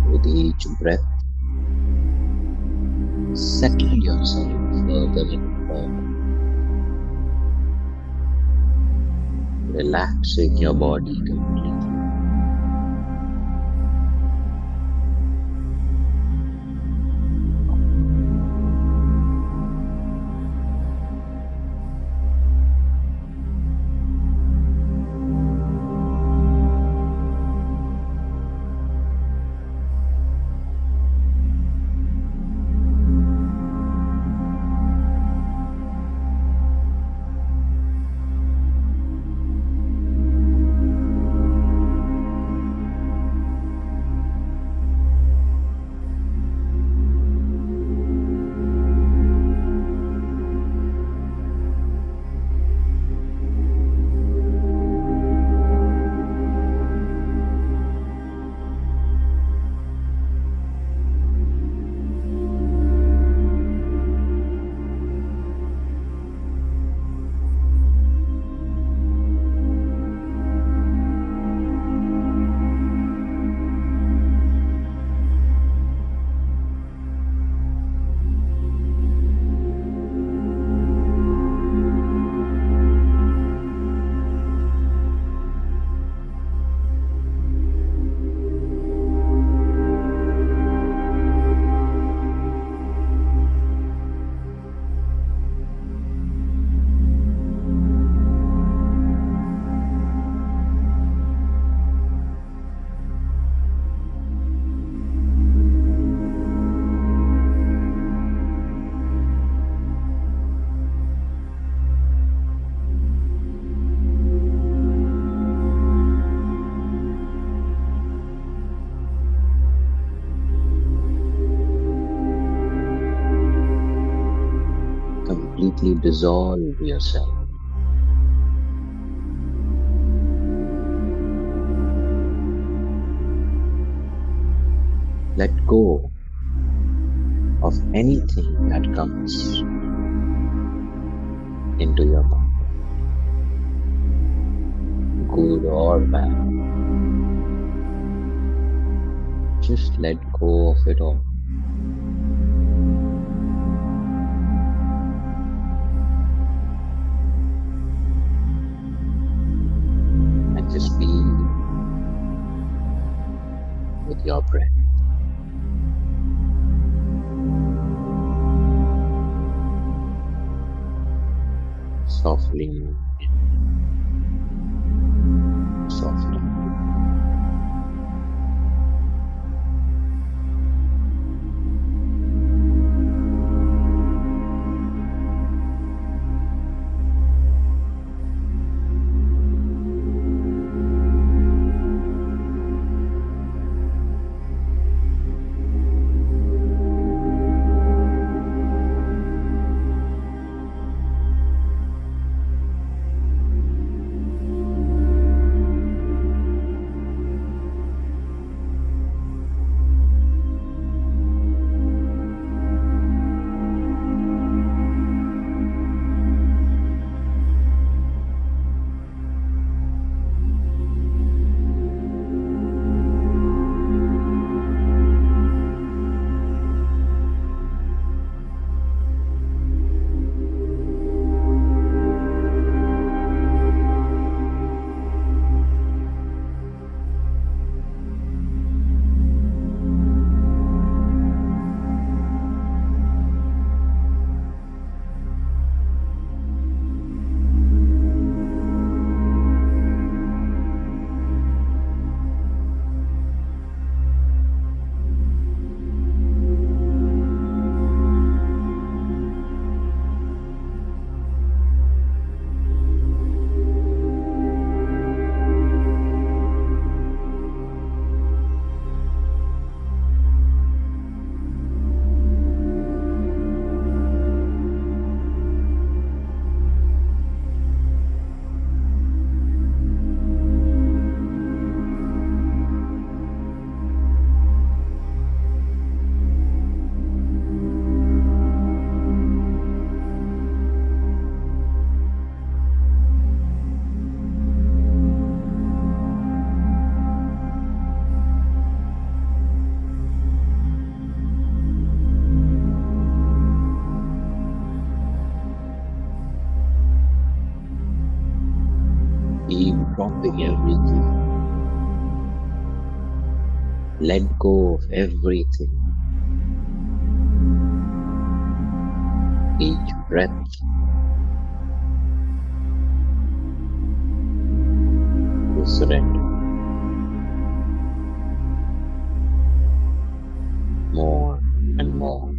With each breath, settle yourself further and further, relaxing your body completely. Completely dissolve yourself. Let go of anything that comes into your mind, good or bad. Just let go of it all and just be with your breath. Softly move in, softly. dropping everything. Let go of everything. Each breath you surrender more and more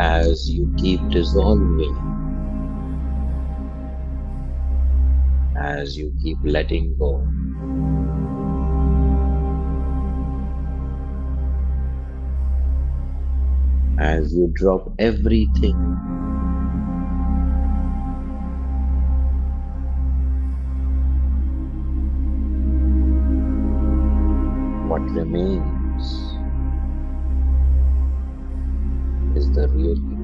as you keep dissolving, as you keep letting go, as you drop everything. What remains is the real you.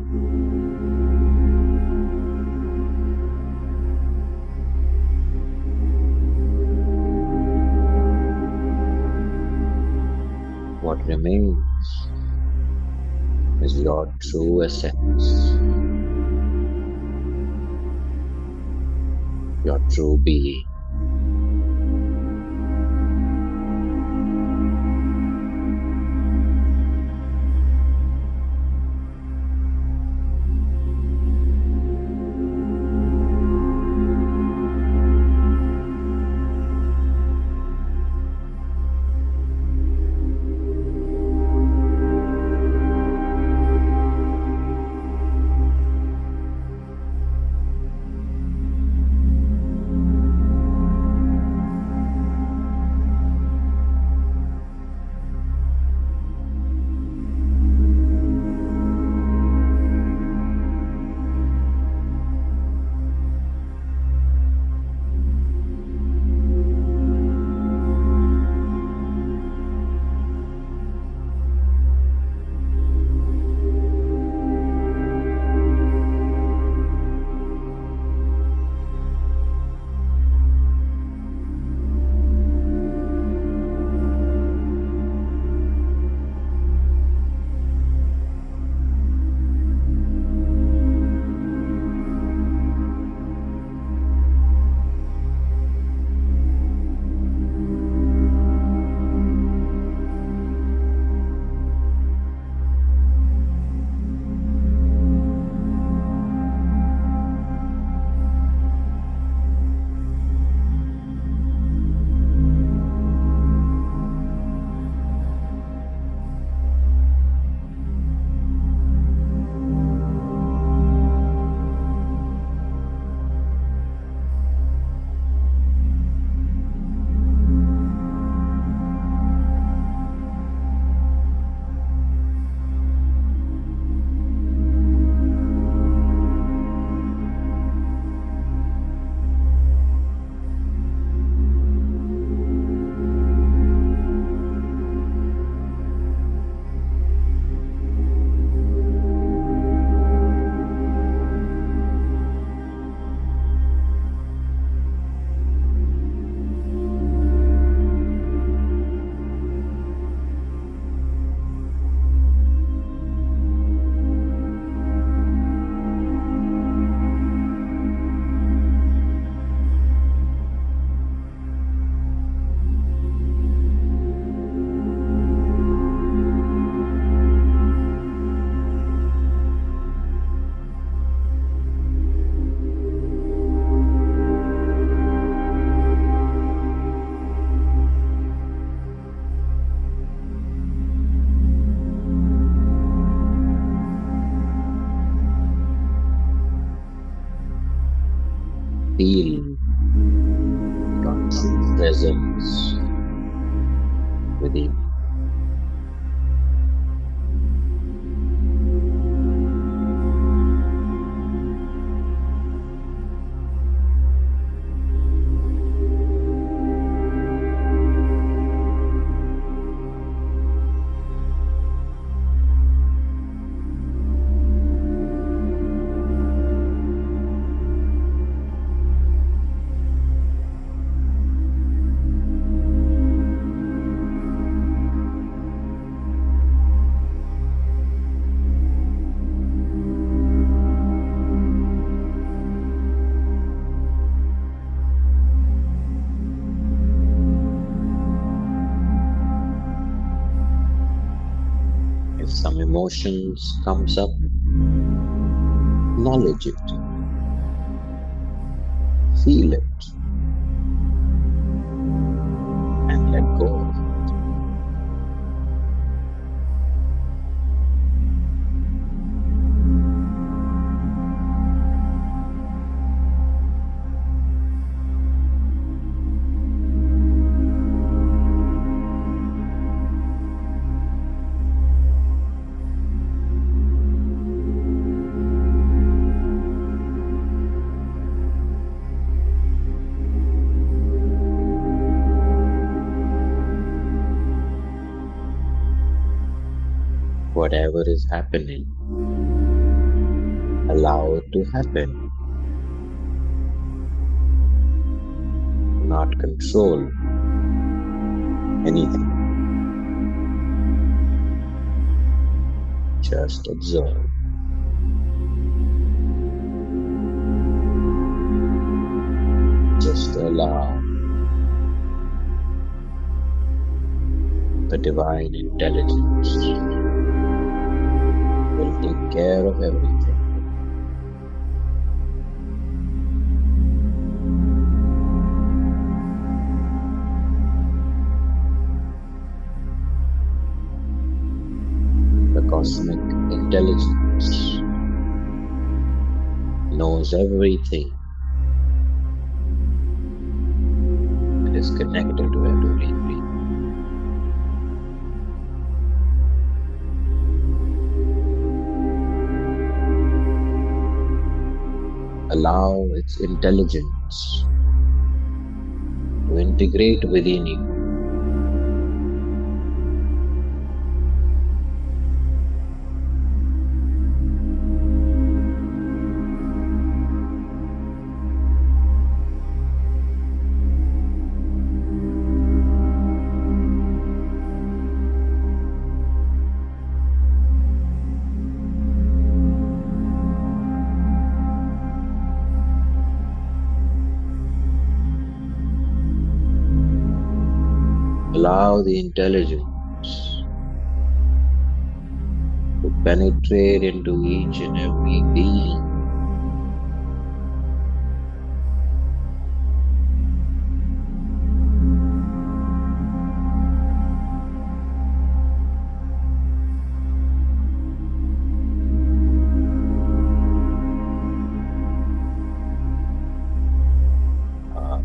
What remains is your true essence, your true being. feel your true presence within. If some emotions comes up, acknowledge it, feel it, and let go of it. Whatever is happening, allow it to happen. Do not control anything. Just observe. Just allow the divine intelligence will take care of everything. The cosmic intelligence knows everything and is connected to everything. Allow its intelligence to integrate within you. Allow the intelligence to penetrate into each and every being. Uh,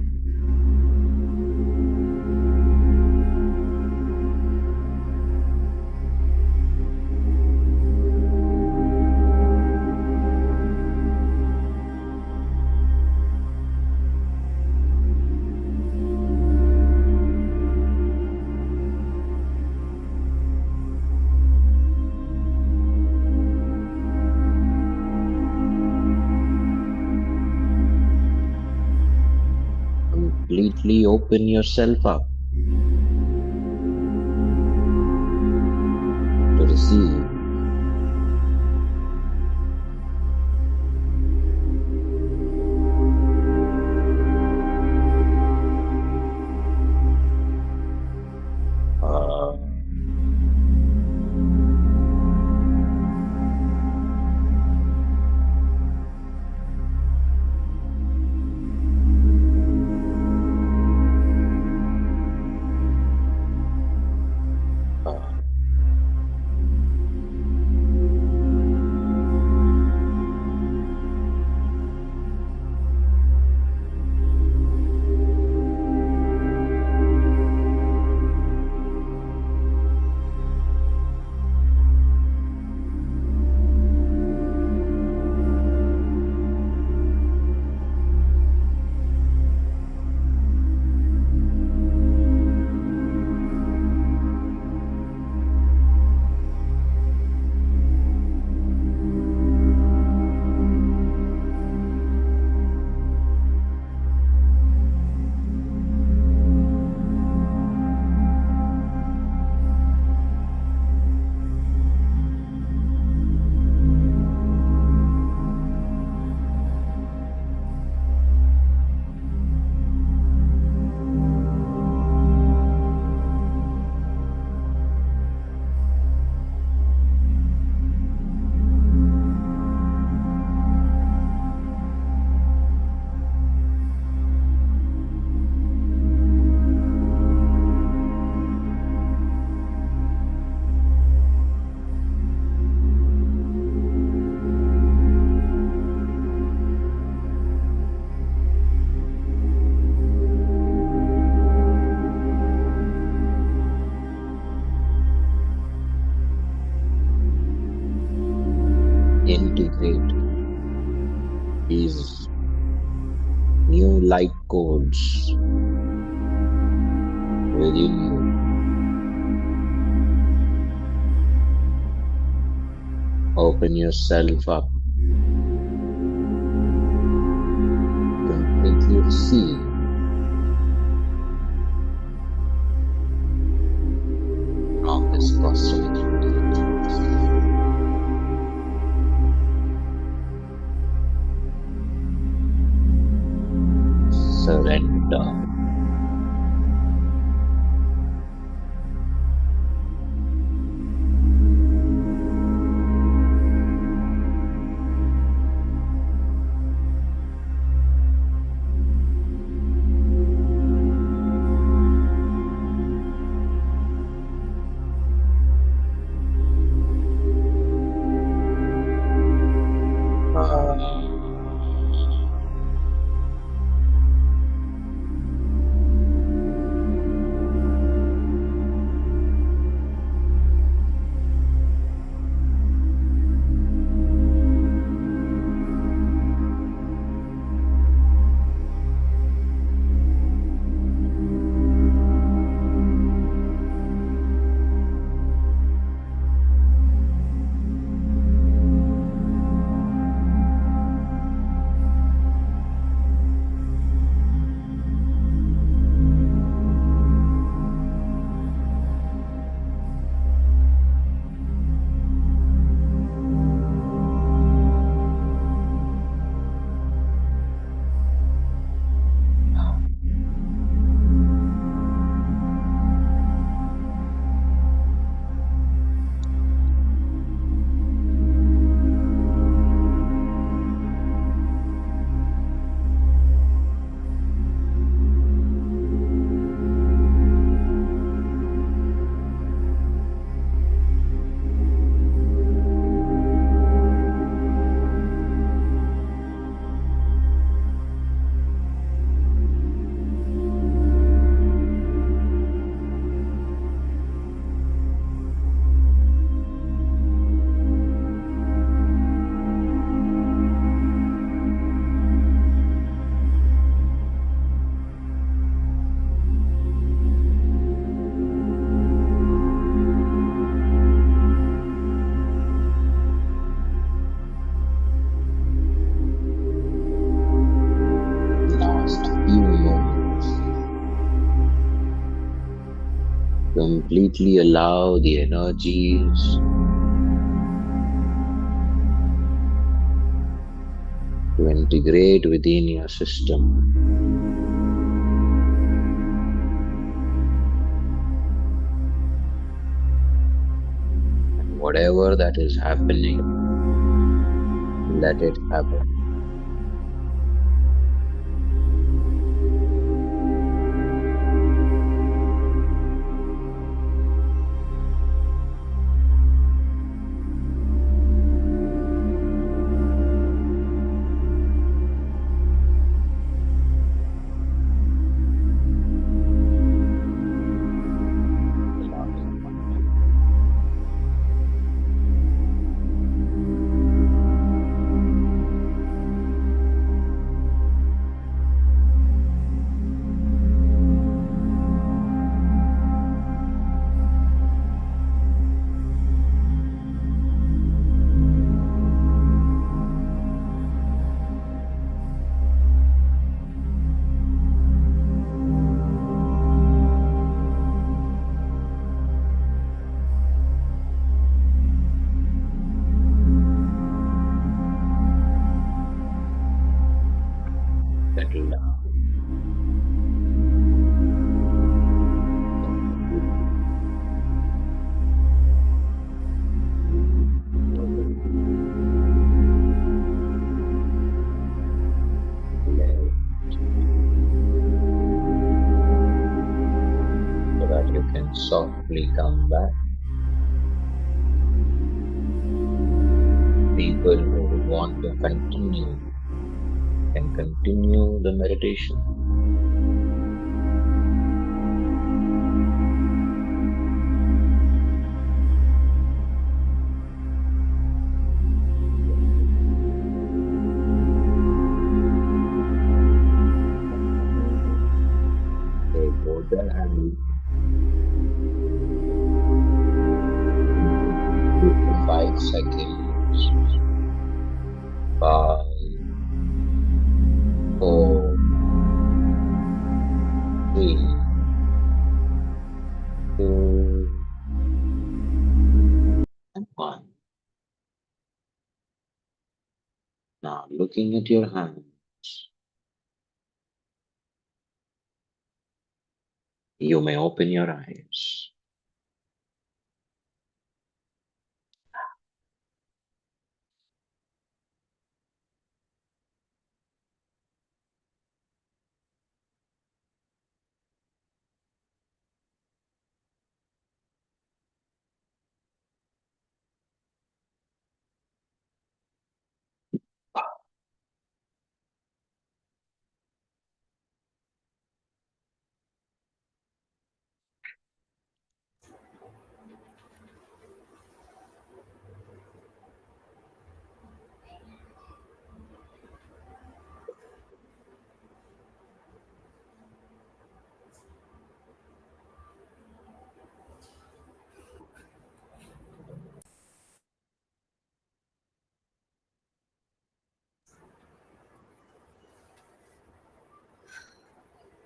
Completely open yourself up to receive. Uh, light codes within you. Open yourself up, completely receive from this cosmic intelligence. Surrender. Last few moments. Completely allow the energies to integrate within your system. And whatever that is happening, let it happen. Settle down. So that you can softly come back. People who would want to continue can continue the meditation. seconds. 5, 4, 3, 2, and 1. Now, looking at your hands, you may open your eyes.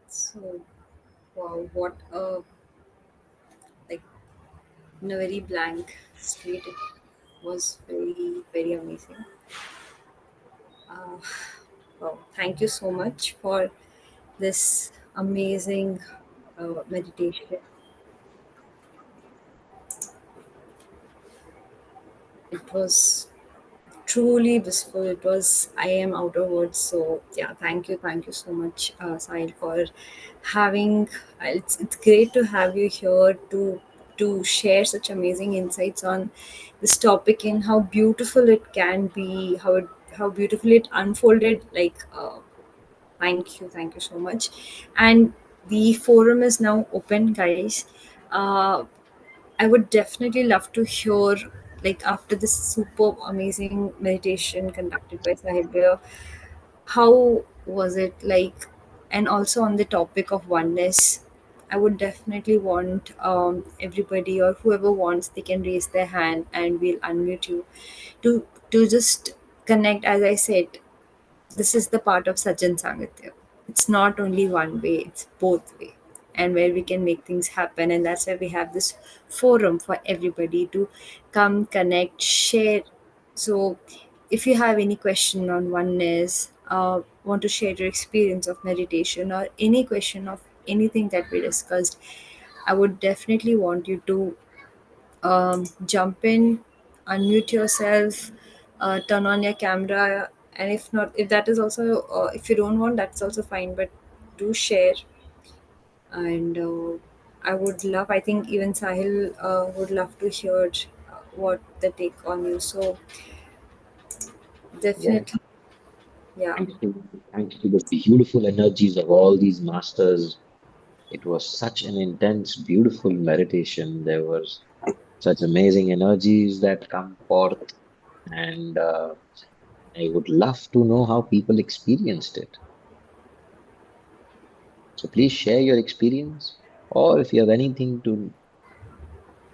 So, wow, what a like in a very blank state. It was very, very amazing. Uh, wow, thank you so much for this amazing meditation. It was truly blissful. It was, I am out of words. So, yeah, thank you so much, Sahil, for having. It's great to have you here to share such amazing insights on this topic and how beautiful it can be, how beautifully it unfolded. Thank you so much. And the forum is now open, guys. Uh, I would definitely love to hear, like, after this super amazing meditation conducted by Sahil, how was it like? And also on the topic of oneness, I would definitely want everybody or whoever wants, they can raise their hand and we'll unmute you to just connect. As I said, this is the part of Sajan Sanghatya. It's not only one way, it's both way. And where we can make things happen. And that's why we have this forum for everybody to come, connect, share. So if you have any question on oneness, want to share your experience of meditation or any question of anything that we discussed, I would definitely want you to jump in, unmute yourself, turn on your camera, and if not, if that is also, if you don't want, that's also fine. But do share, and I would love. I think even Sahil would love to hear what the take on you. So Yes. definitely, yeah. Thanks to the beautiful energies of all these masters. It was such an intense, beautiful meditation. There was such amazing energies that come forth, and I would love to know how people experienced it. So please share your experience, or if you have anything to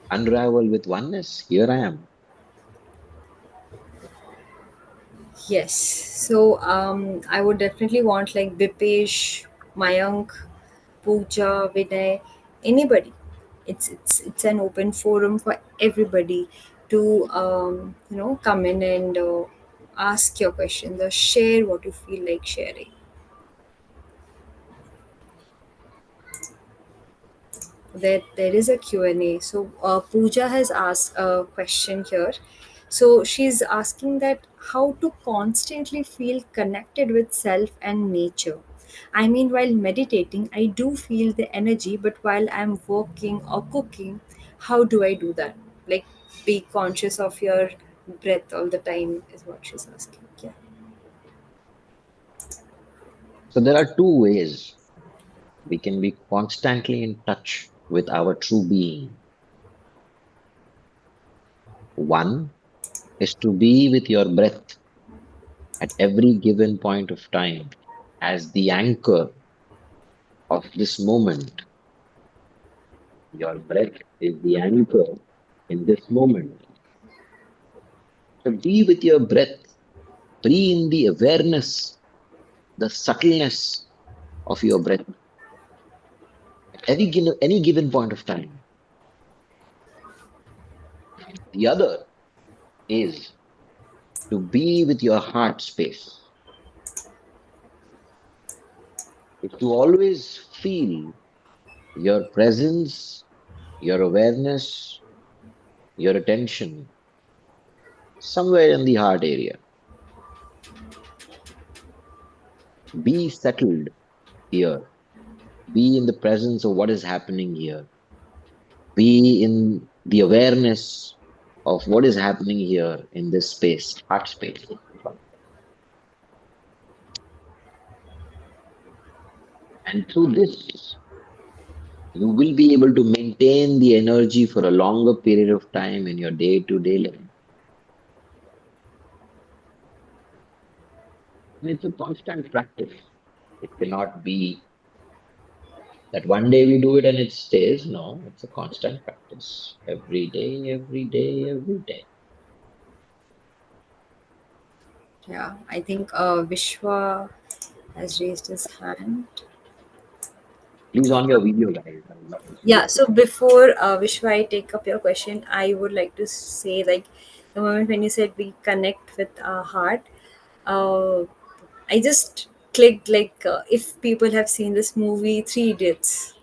unravel with oneness, here I am. Yes. So I would definitely want like Bipesh, Mayank, Pooja, Vinay, anybody. It's an open forum for everybody to come in and ask your questions or share what you feel like sharing. There is a Q&A. So Pooja has asked a question here. So she's asking that how to constantly feel connected with self and nature. I mean, while meditating, I do feel the energy, but while I'm working or cooking, how do I do that? Like, be conscious of your breath all the time is what she's asking. Yeah. So there are two ways we can be constantly in touch with our true being. One is to be with your breath at every given point of time as the anchor of this moment. Your breath is the anchor in this moment. So be with your breath, be in the awareness, the subtleness of your breath at any given point of time. The other is to be with your heart space, is to always feel your presence, your awareness, your attention somewhere in the heart area. Be settled here. Be in the presence of what is happening here. Be in the awareness of what is happening here in this space, heart space. And through this, you will be able to maintain the energy for a longer period of time in your day to day life. And it's a constant practice. It cannot be that one day we do it and it stays. No, it's a constant practice. Every day, every day, every day. Yeah, I think Vishwa has raised his hand. Please on your video, guys. I would love to see Yeah, your so video. before Vishwa, I take up your question, I would like to say, like, the moment when you said we connect with our heart, uh, I just clicked, like, if people have seen this movie, Three Idiots,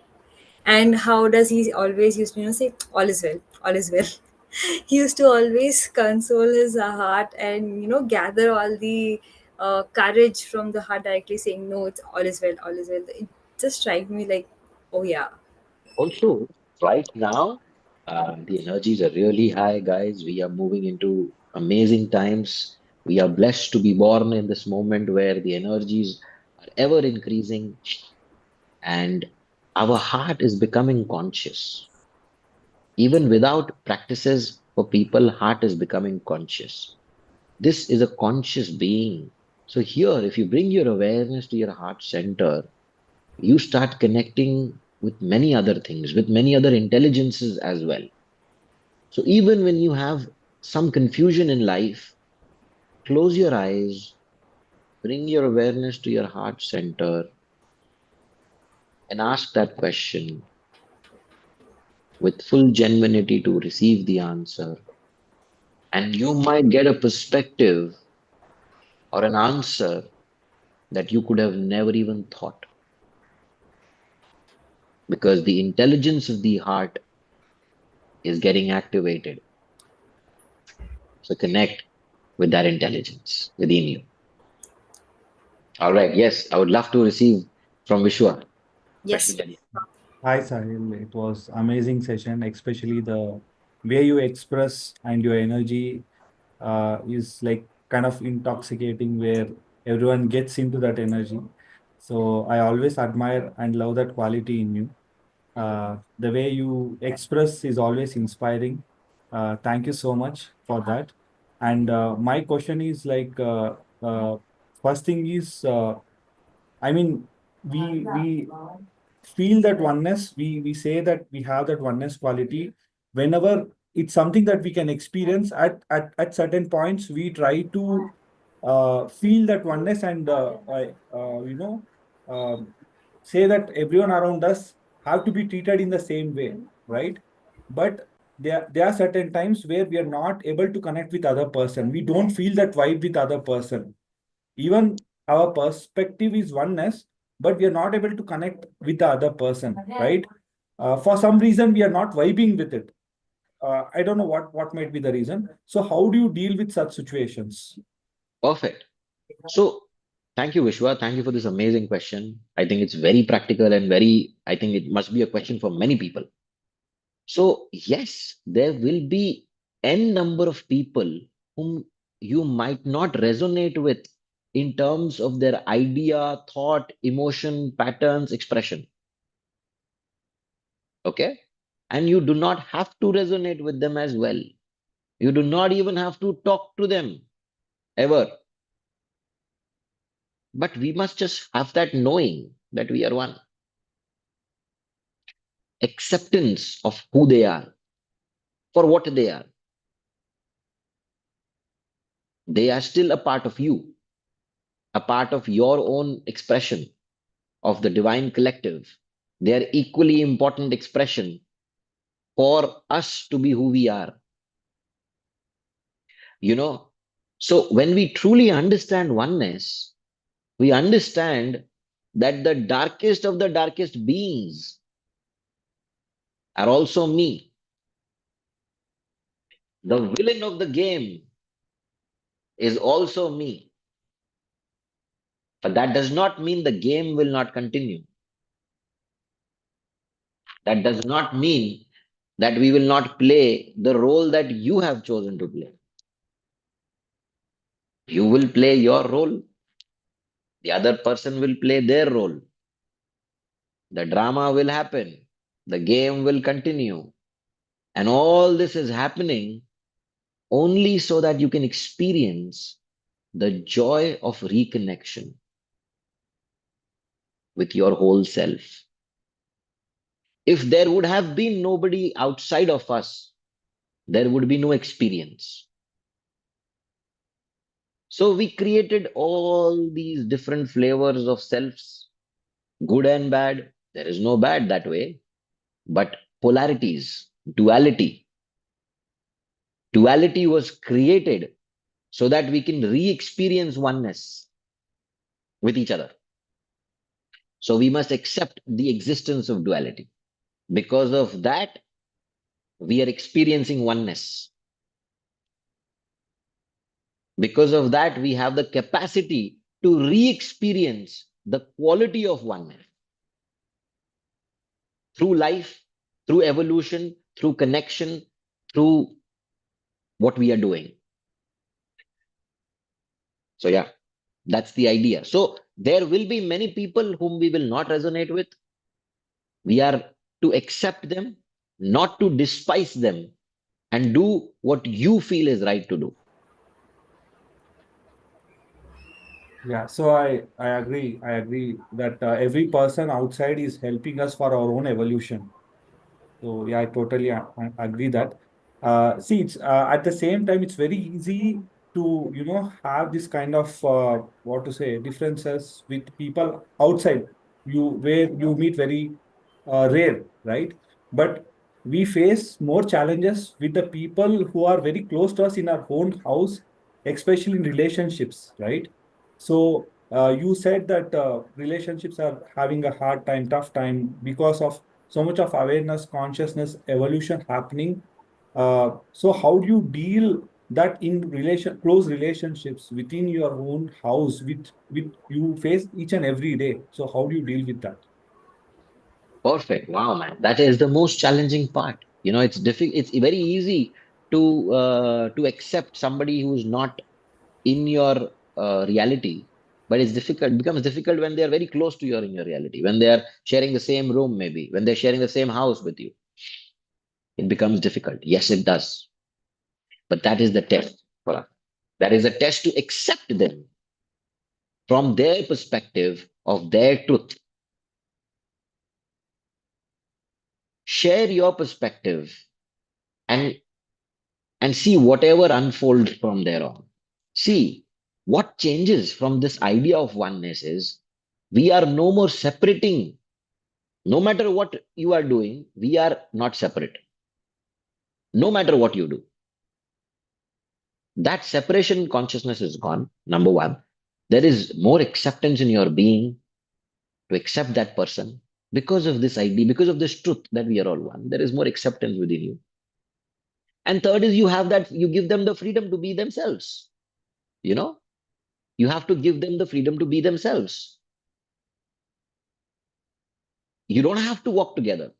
and how does he always used to, say, all is well, all is well. He used to always console his heart and, gather all the courage from the heart directly saying, no, it's all is well, all is well. It just struck me like, oh, yeah. Also, right now, the energies are really high, guys. We are moving into amazing times. We are blessed to be born in this moment where the energies are ever increasing and our heart is becoming conscious. Even without practices for people, heart is becoming conscious. This is a conscious being. So here, if you bring your awareness to your heart center, you start connecting with many other things, with many other intelligences as well. So even when you have some confusion in life, close your eyes, bring your awareness to your heart center, and ask that question with full genuinity to receive the answer. And you might get a perspective or an answer that you could have never even thought because the intelligence of the heart is getting activated. So connect with that intelligence within you. All right. Yes, I would love to receive from Vishwa, Yes. especially. Hi, Sahil. It was amazing session, especially the way you express and your energy is like kind of intoxicating where everyone gets into that energy. So I always admire and love that quality in you. The way you express is always inspiring. Thank you so much for that. And my question is like, first thing is, I mean, we feel that oneness. We say that we have that oneness quality whenever it's something that we can experience at certain points. We try to feel that oneness and say that everyone around us have to be treated in the same way, right? But there are certain times where we are not able to connect with other person. We don't feel that vibe with other person. Even our perspective is oneness, but we are not able to connect with the other person, right? For some reason we are not vibing with it. I don't know what might be the reason. So how do you deal with such situations? Perfect. So thank you, Vishwa. Thank you for this amazing question. I think it's very practical and I think it must be a question for many people. So, yes, there will be n number of people whom you might not resonate with in terms of their idea, thought, emotion, patterns, expression. Okay? And you do not have to resonate with them as well. You do not even have to talk to them ever. But we must just have that knowing that we are one, acceptance of who they are, for what they are. They are still a part of you, a part of your own expression of the divine collective. They are equally important expression for us to be who we are. You know, so when we truly understand oneness, we understand that the darkest of the darkest beings are also me. The villain of the game is also me. But that does not mean the game will not continue. That does not mean that we will not play the role that you have chosen to play. You will play your role, the other person will play their role. The drama will happen, the game will continue. And all this is happening only so that you can experience the joy of reconnection with your whole self. If there would have been nobody outside of us, there would be no experience. So we created all these different flavors of selves, good and bad. There is no bad that way, but polarities, duality. Duality was created so that we can re experience oneness with each other. So we must accept the existence of duality. Because of that, we are experiencing oneness. Because of that, we have the capacity to re experience the quality of oneness through life, through evolution, through connection, through what we are doing. So, yeah, that's the idea. So, there will be many people whom we will not resonate with. We are to accept them, not to despise them, and do what you feel is right to do. Yeah, so I agree. I agree that every person outside is helping us for our own evolution. So yeah, I totally agree that. See, it's at the same time, it's very easy to have this kind of what to say differences with people outside you where you meet very rare, right? But we face more challenges with the people who are very close to us in our own house, especially in relationships, right? So you said that relationships are having a hard time, tough time because of so much of awareness, consciousness, evolution happening. So how do you deal that in close relationships within your own house with you face each and every day? So how do you deal with that? Perfect. Wow, man. That is the most challenging part. It's difficult. It's very easy to accept somebody who's not in your reality, but it's difficult. It becomes difficult when they are very close to you in your reality. When they are sharing the same room, maybe when they're sharing the same house with you, it becomes difficult. Yes, it does. But that is the test for us. That is a test to accept them from their perspective of their truth. Share your perspective and see whatever unfolds from there on. See, what changes from this idea of oneness is we are no more separating. No matter what you are doing, we are not separate. No matter what you do. That separation consciousness is gone, number one. There is more acceptance in your being to accept that person because of this idea, because of this truth that we are all one. There is more acceptance within you. And third is you have that, you give them the freedom to be themselves. You know, you have to give them the freedom to be themselves. You don't have to walk together.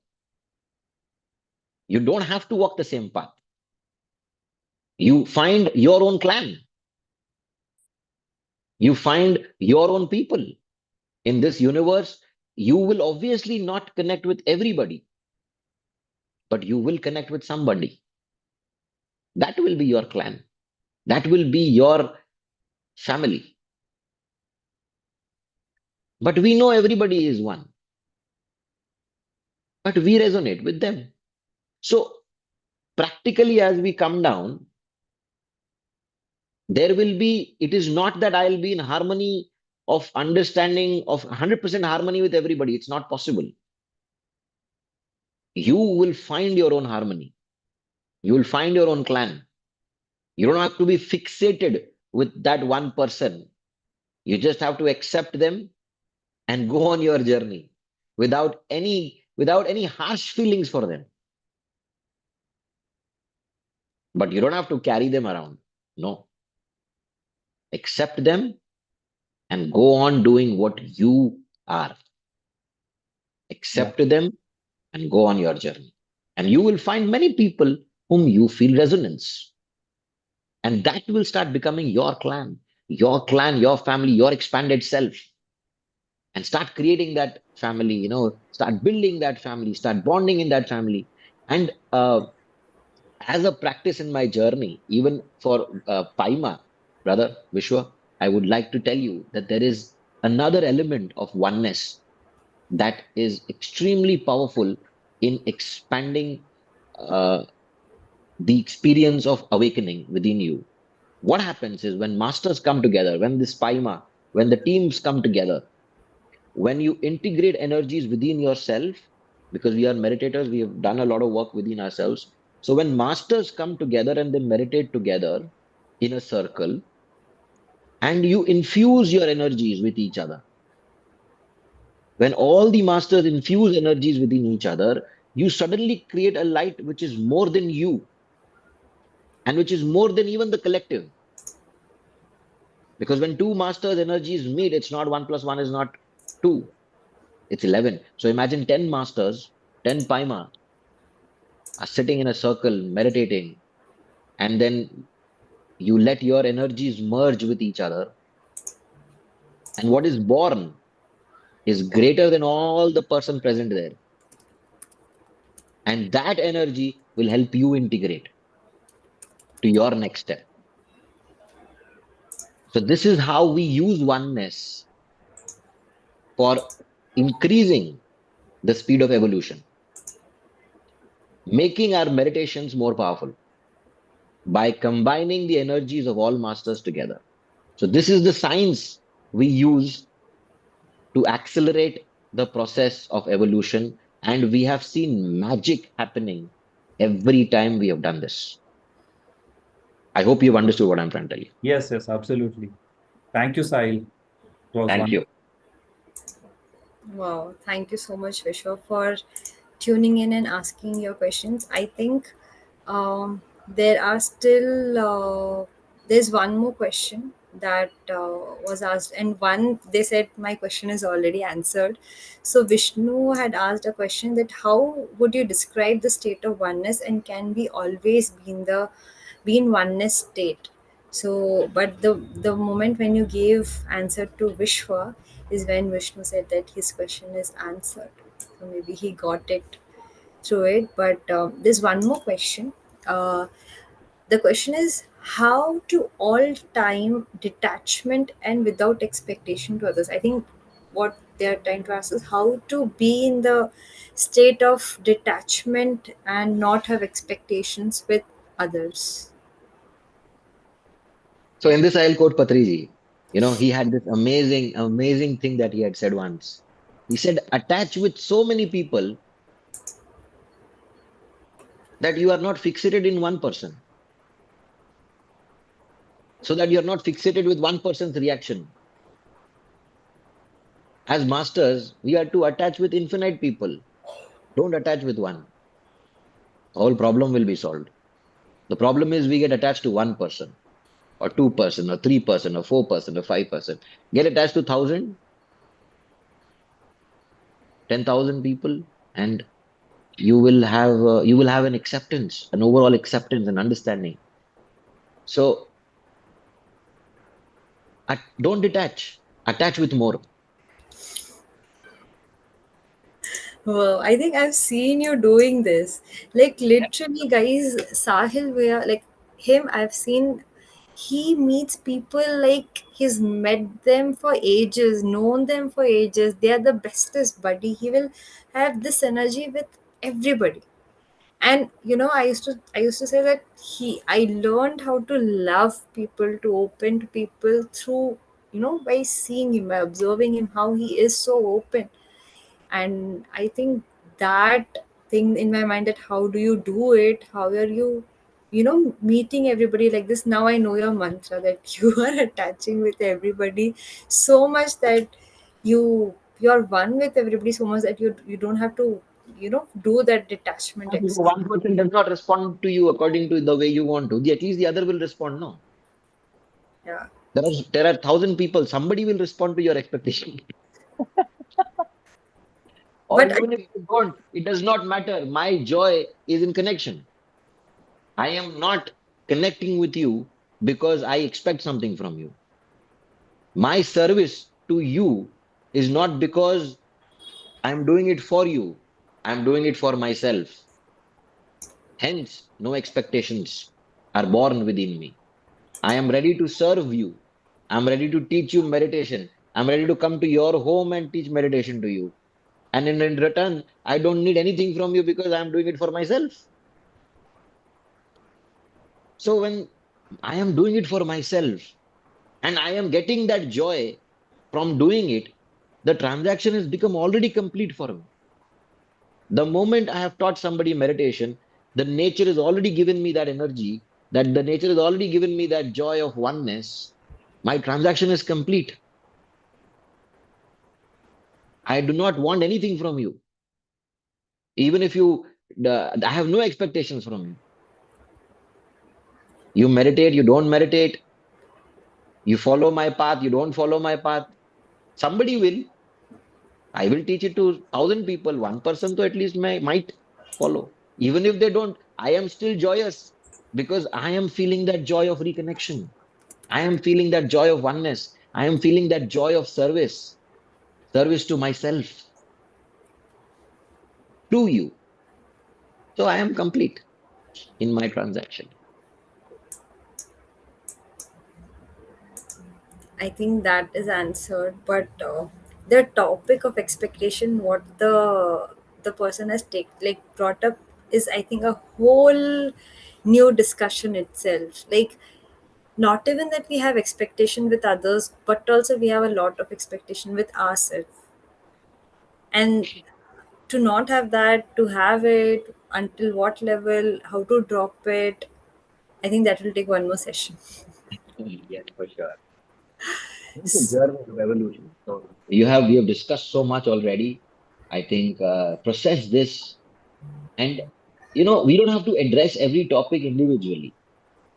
You don't have to walk the same path. You find your own clan. You find your own people. In this universe, you will obviously not connect with everybody, but you will connect with somebody. That will be your clan. That will be your family. But we know everybody is one, but we resonate with them. So, practically, as we come down, There will be, it is not that I'll be in harmony of understanding of 100% harmony with everybody. It's not possible. You will find your own harmony. You will find your own clan. You don't have to be fixated with that one person. You just have to accept them and go on your journey without any harsh feelings for them. But you don't have to carry them around. No. Accept them and go on doing what you are. Yeah, Accept them and go on your journey. And you will find many people whom you feel resonance. And that will start becoming your family, your expanded self. And start creating that family, start building that family, start bonding in that family. And as a practice in my journey, even for Paima, brother Vishwa, I would like to tell you that there is another element of oneness that is extremely powerful in expanding uh, the experience of awakening within you. What happens is when masters come together, when this Paima, when the teams come together, when you integrate energies within yourself, because we are meditators, we have done a lot of work within ourselves. So when masters come together and they meditate together in a circle, and you infuse your energies with each other, when all the masters infuse energies within each other, you suddenly create a light which is more than you and which is more than even the collective. Because when two masters' energies meet, it's not one plus one is not two, it's 11. So imagine 10 masters, 10 Paima are sitting in a circle meditating, and then you let your energies merge with each other, and what is born is greater than all the person present there, and that energy will help you integrate to your next step. So this is how we use oneness for increasing the speed of evolution, making our meditations more powerful by combining the energies of all masters together. So this is the science we use to accelerate the process of evolution. And we have seen magic happening every time we have done this. I hope you've understood what I'm trying to tell you. yes, yes, absolutely. Thank you, Sahil. It was Thank one. you. Wow, thank you so much, Vishwa, for tuning in and asking your questions. I think there are still there's one more question that was asked, and one they said my question is already answered. So Vishnu had asked a question that how would you describe the state of oneness, and can we always be in oneness state? So, but the moment when you gave answer to Vishwa is when Vishnu said that his question is answered. So maybe he got it through it. But there's one more question. Uh, the question is how to all time detachment and without expectation to others. I think what they are trying to ask is how to be in the state of detachment and not have expectations with others. So in this, I'll quote Patriji. He had this amazing, amazing thing that he had said once. He said, attach with so many people that you are not fixated in one person, so that you're not fixated with one person's reaction. As masters, we are to attach with infinite people. Don't attach with one. Whole problem will be solved. The problem is we get attached to one person, or two-person, or three-person, or four-person, or five-person. Get attached to 1,000, 10,000 people, and you will have an acceptance, an overall acceptance and understanding. So don't detach. Attach with more. Wow, I think I've seen you doing this. Like literally, guys, Sahil, where like him, I've seen he meets people like he's met them for ages, known them for ages. They are the bestest buddy. He will have this energy with everybody. And I used to say that I learned how to love people, to open to people through, by seeing him, by observing him, how he is so open. And I think that thing in my mind, that how do you do it, how are you, meeting everybody like this. Now I know your mantra, that you are attaching with everybody so much that you're one with everybody so much that you don't have to, do that detachment If exercise. one person does not respond to you according to the way you want to, at least the other will respond. No, Yeah. there are 1,000 people. Somebody will respond to your expectation. Or But even if you don't, it does not matter. My joy is in connection. I am not connecting with you because I expect something from you. My service to you is not because I'm doing it for you. I'm doing it for myself. Hence, no expectations are born within me. I am ready to serve you. I'm ready to teach you meditation. I'm ready to come to your home and teach meditation to you. And in return, I don't need anything from you because I'm doing it for myself. So when I am doing it for myself and I am getting that joy from doing it, the transaction has become already complete for me. The moment I have taught somebody meditation, the nature has already given me that energy, that the nature has already given me that joy of oneness. My transaction is complete. I do not want anything from you. Even if I have no expectations from you. You meditate, you don't meditate, you follow my path, you don't follow my path. Somebody will. I will teach it to 1,000 people. One person to at least might follow. Even if they don't, I am still joyous because I am feeling that joy of reconnection. I am feeling that joy of oneness. I am feeling that joy of service, service to myself, to you. So I am complete in my transaction. I think that is answered. But the topic of expectation, what the person has brought up, is, I think, a whole new discussion itself. Like, not even that we have expectation with others, but also we have a lot of expectation with ourselves. And to not have that, to have it, until what level, how to drop it, I think that will take one more session. Yes, for sure. It's a journey of evolution. So we have discussed so much already. I think process this, and we don't have to address every topic individually.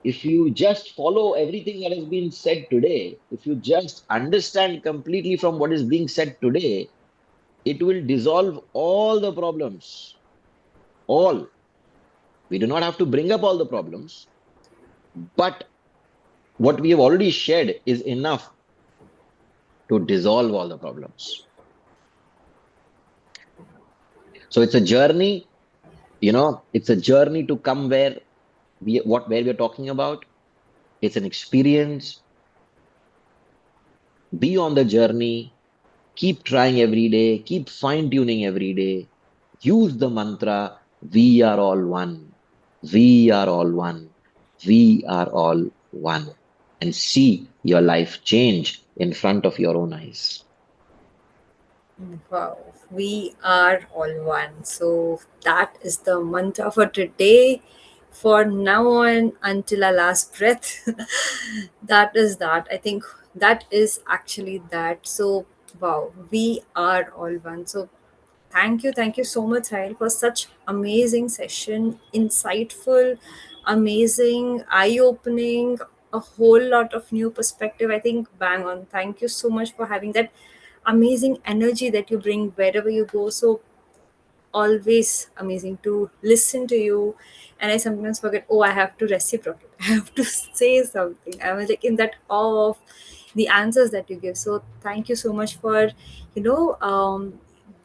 If you just follow everything that has been said today, if you just understand completely from what is being said today, it will dissolve all the problems. All. We do not have to bring up all the problems, but what we have already shared is enough to dissolve all the problems. So it's a journey, it's a journey to come where we're talking about. It's an experience. Be on the journey. Keep trying every day. Keep fine tuning every day. Use the mantra, we are all one. We are all one. We are all one. And see your life change in front of your own eyes. Wow, we are all one. So that is the mantra for today. For now on, until our last breath, that is that. I think that is actually that. So, wow, we are all one. So, thank you so much, Sahil, for such amazing session, insightful, amazing, eye-opening, a whole lot of new perspective. I think bang on. Thank you so much for having that amazing energy that you bring wherever you go. So always amazing to listen to you. And I sometimes forget, oh, I have to reciprocate. I have to say something. I was like in that awe of the answers that you give. So thank you so much for,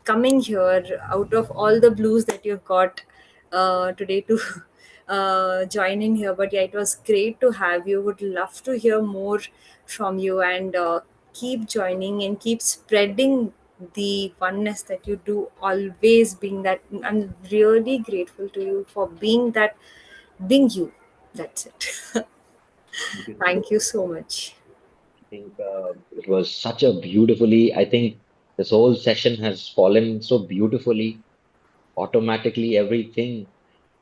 coming here out of all the blues that you've got today to join in here. But yeah, it was great to have you. Would love to hear more from you, and keep joining and keep spreading the oneness that you do, always being that. I'm really grateful to you for being you. That's it. Thank you so much. Thank you so much. I think it was such a beautifully, I think this whole session has fallen so beautifully, automatically, everything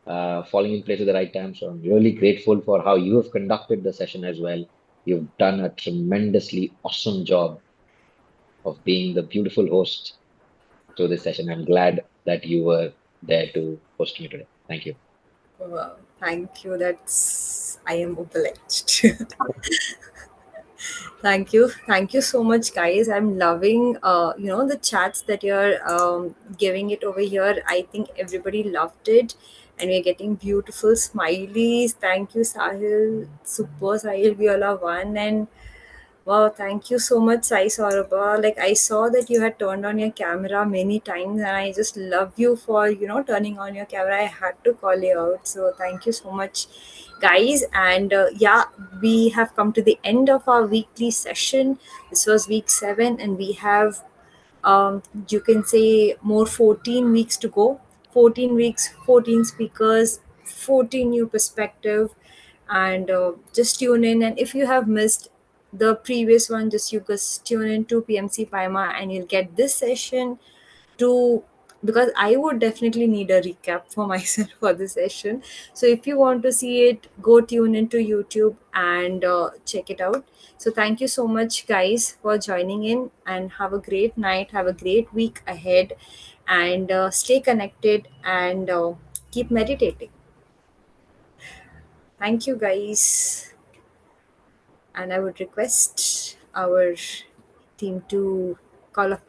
falling in place at the right time. So I'm really grateful for how you have conducted the session as well. You've done a tremendously awesome job of being the beautiful host to this session. I'm glad that you were there to host me today. Thank you. Wow, thank you. That's I am obliged. Thank you so much, guys. I'm loving, the chats that you're giving it over here. I think everybody loved it, and we're getting beautiful smileys. Thank you, Sahil, super Sahil. We all are one, and wow, thank you so much, Sai Saurabha. Like, I saw that you had turned on your camera many times, and I just love you for, turning on your camera. I had to call you out. So, thank you so much, guys. And yeah, we have come to the end of our weekly session. This was week 7, and we have, you can say, more 14 weeks to go. 14 weeks, 14 speakers, 14 new perspective, and just tune in. And if you have missed the previous one, just tune in to PMC Paima, and you'll get this session to, because I would definitely need a recap for myself for this session. So if you want to see it, go tune into YouTube and check it out. So thank you so much, guys, for joining in, and have a great night, have a great week ahead, and stay connected, and keep meditating. Thank you, guys. And I would request our team to call off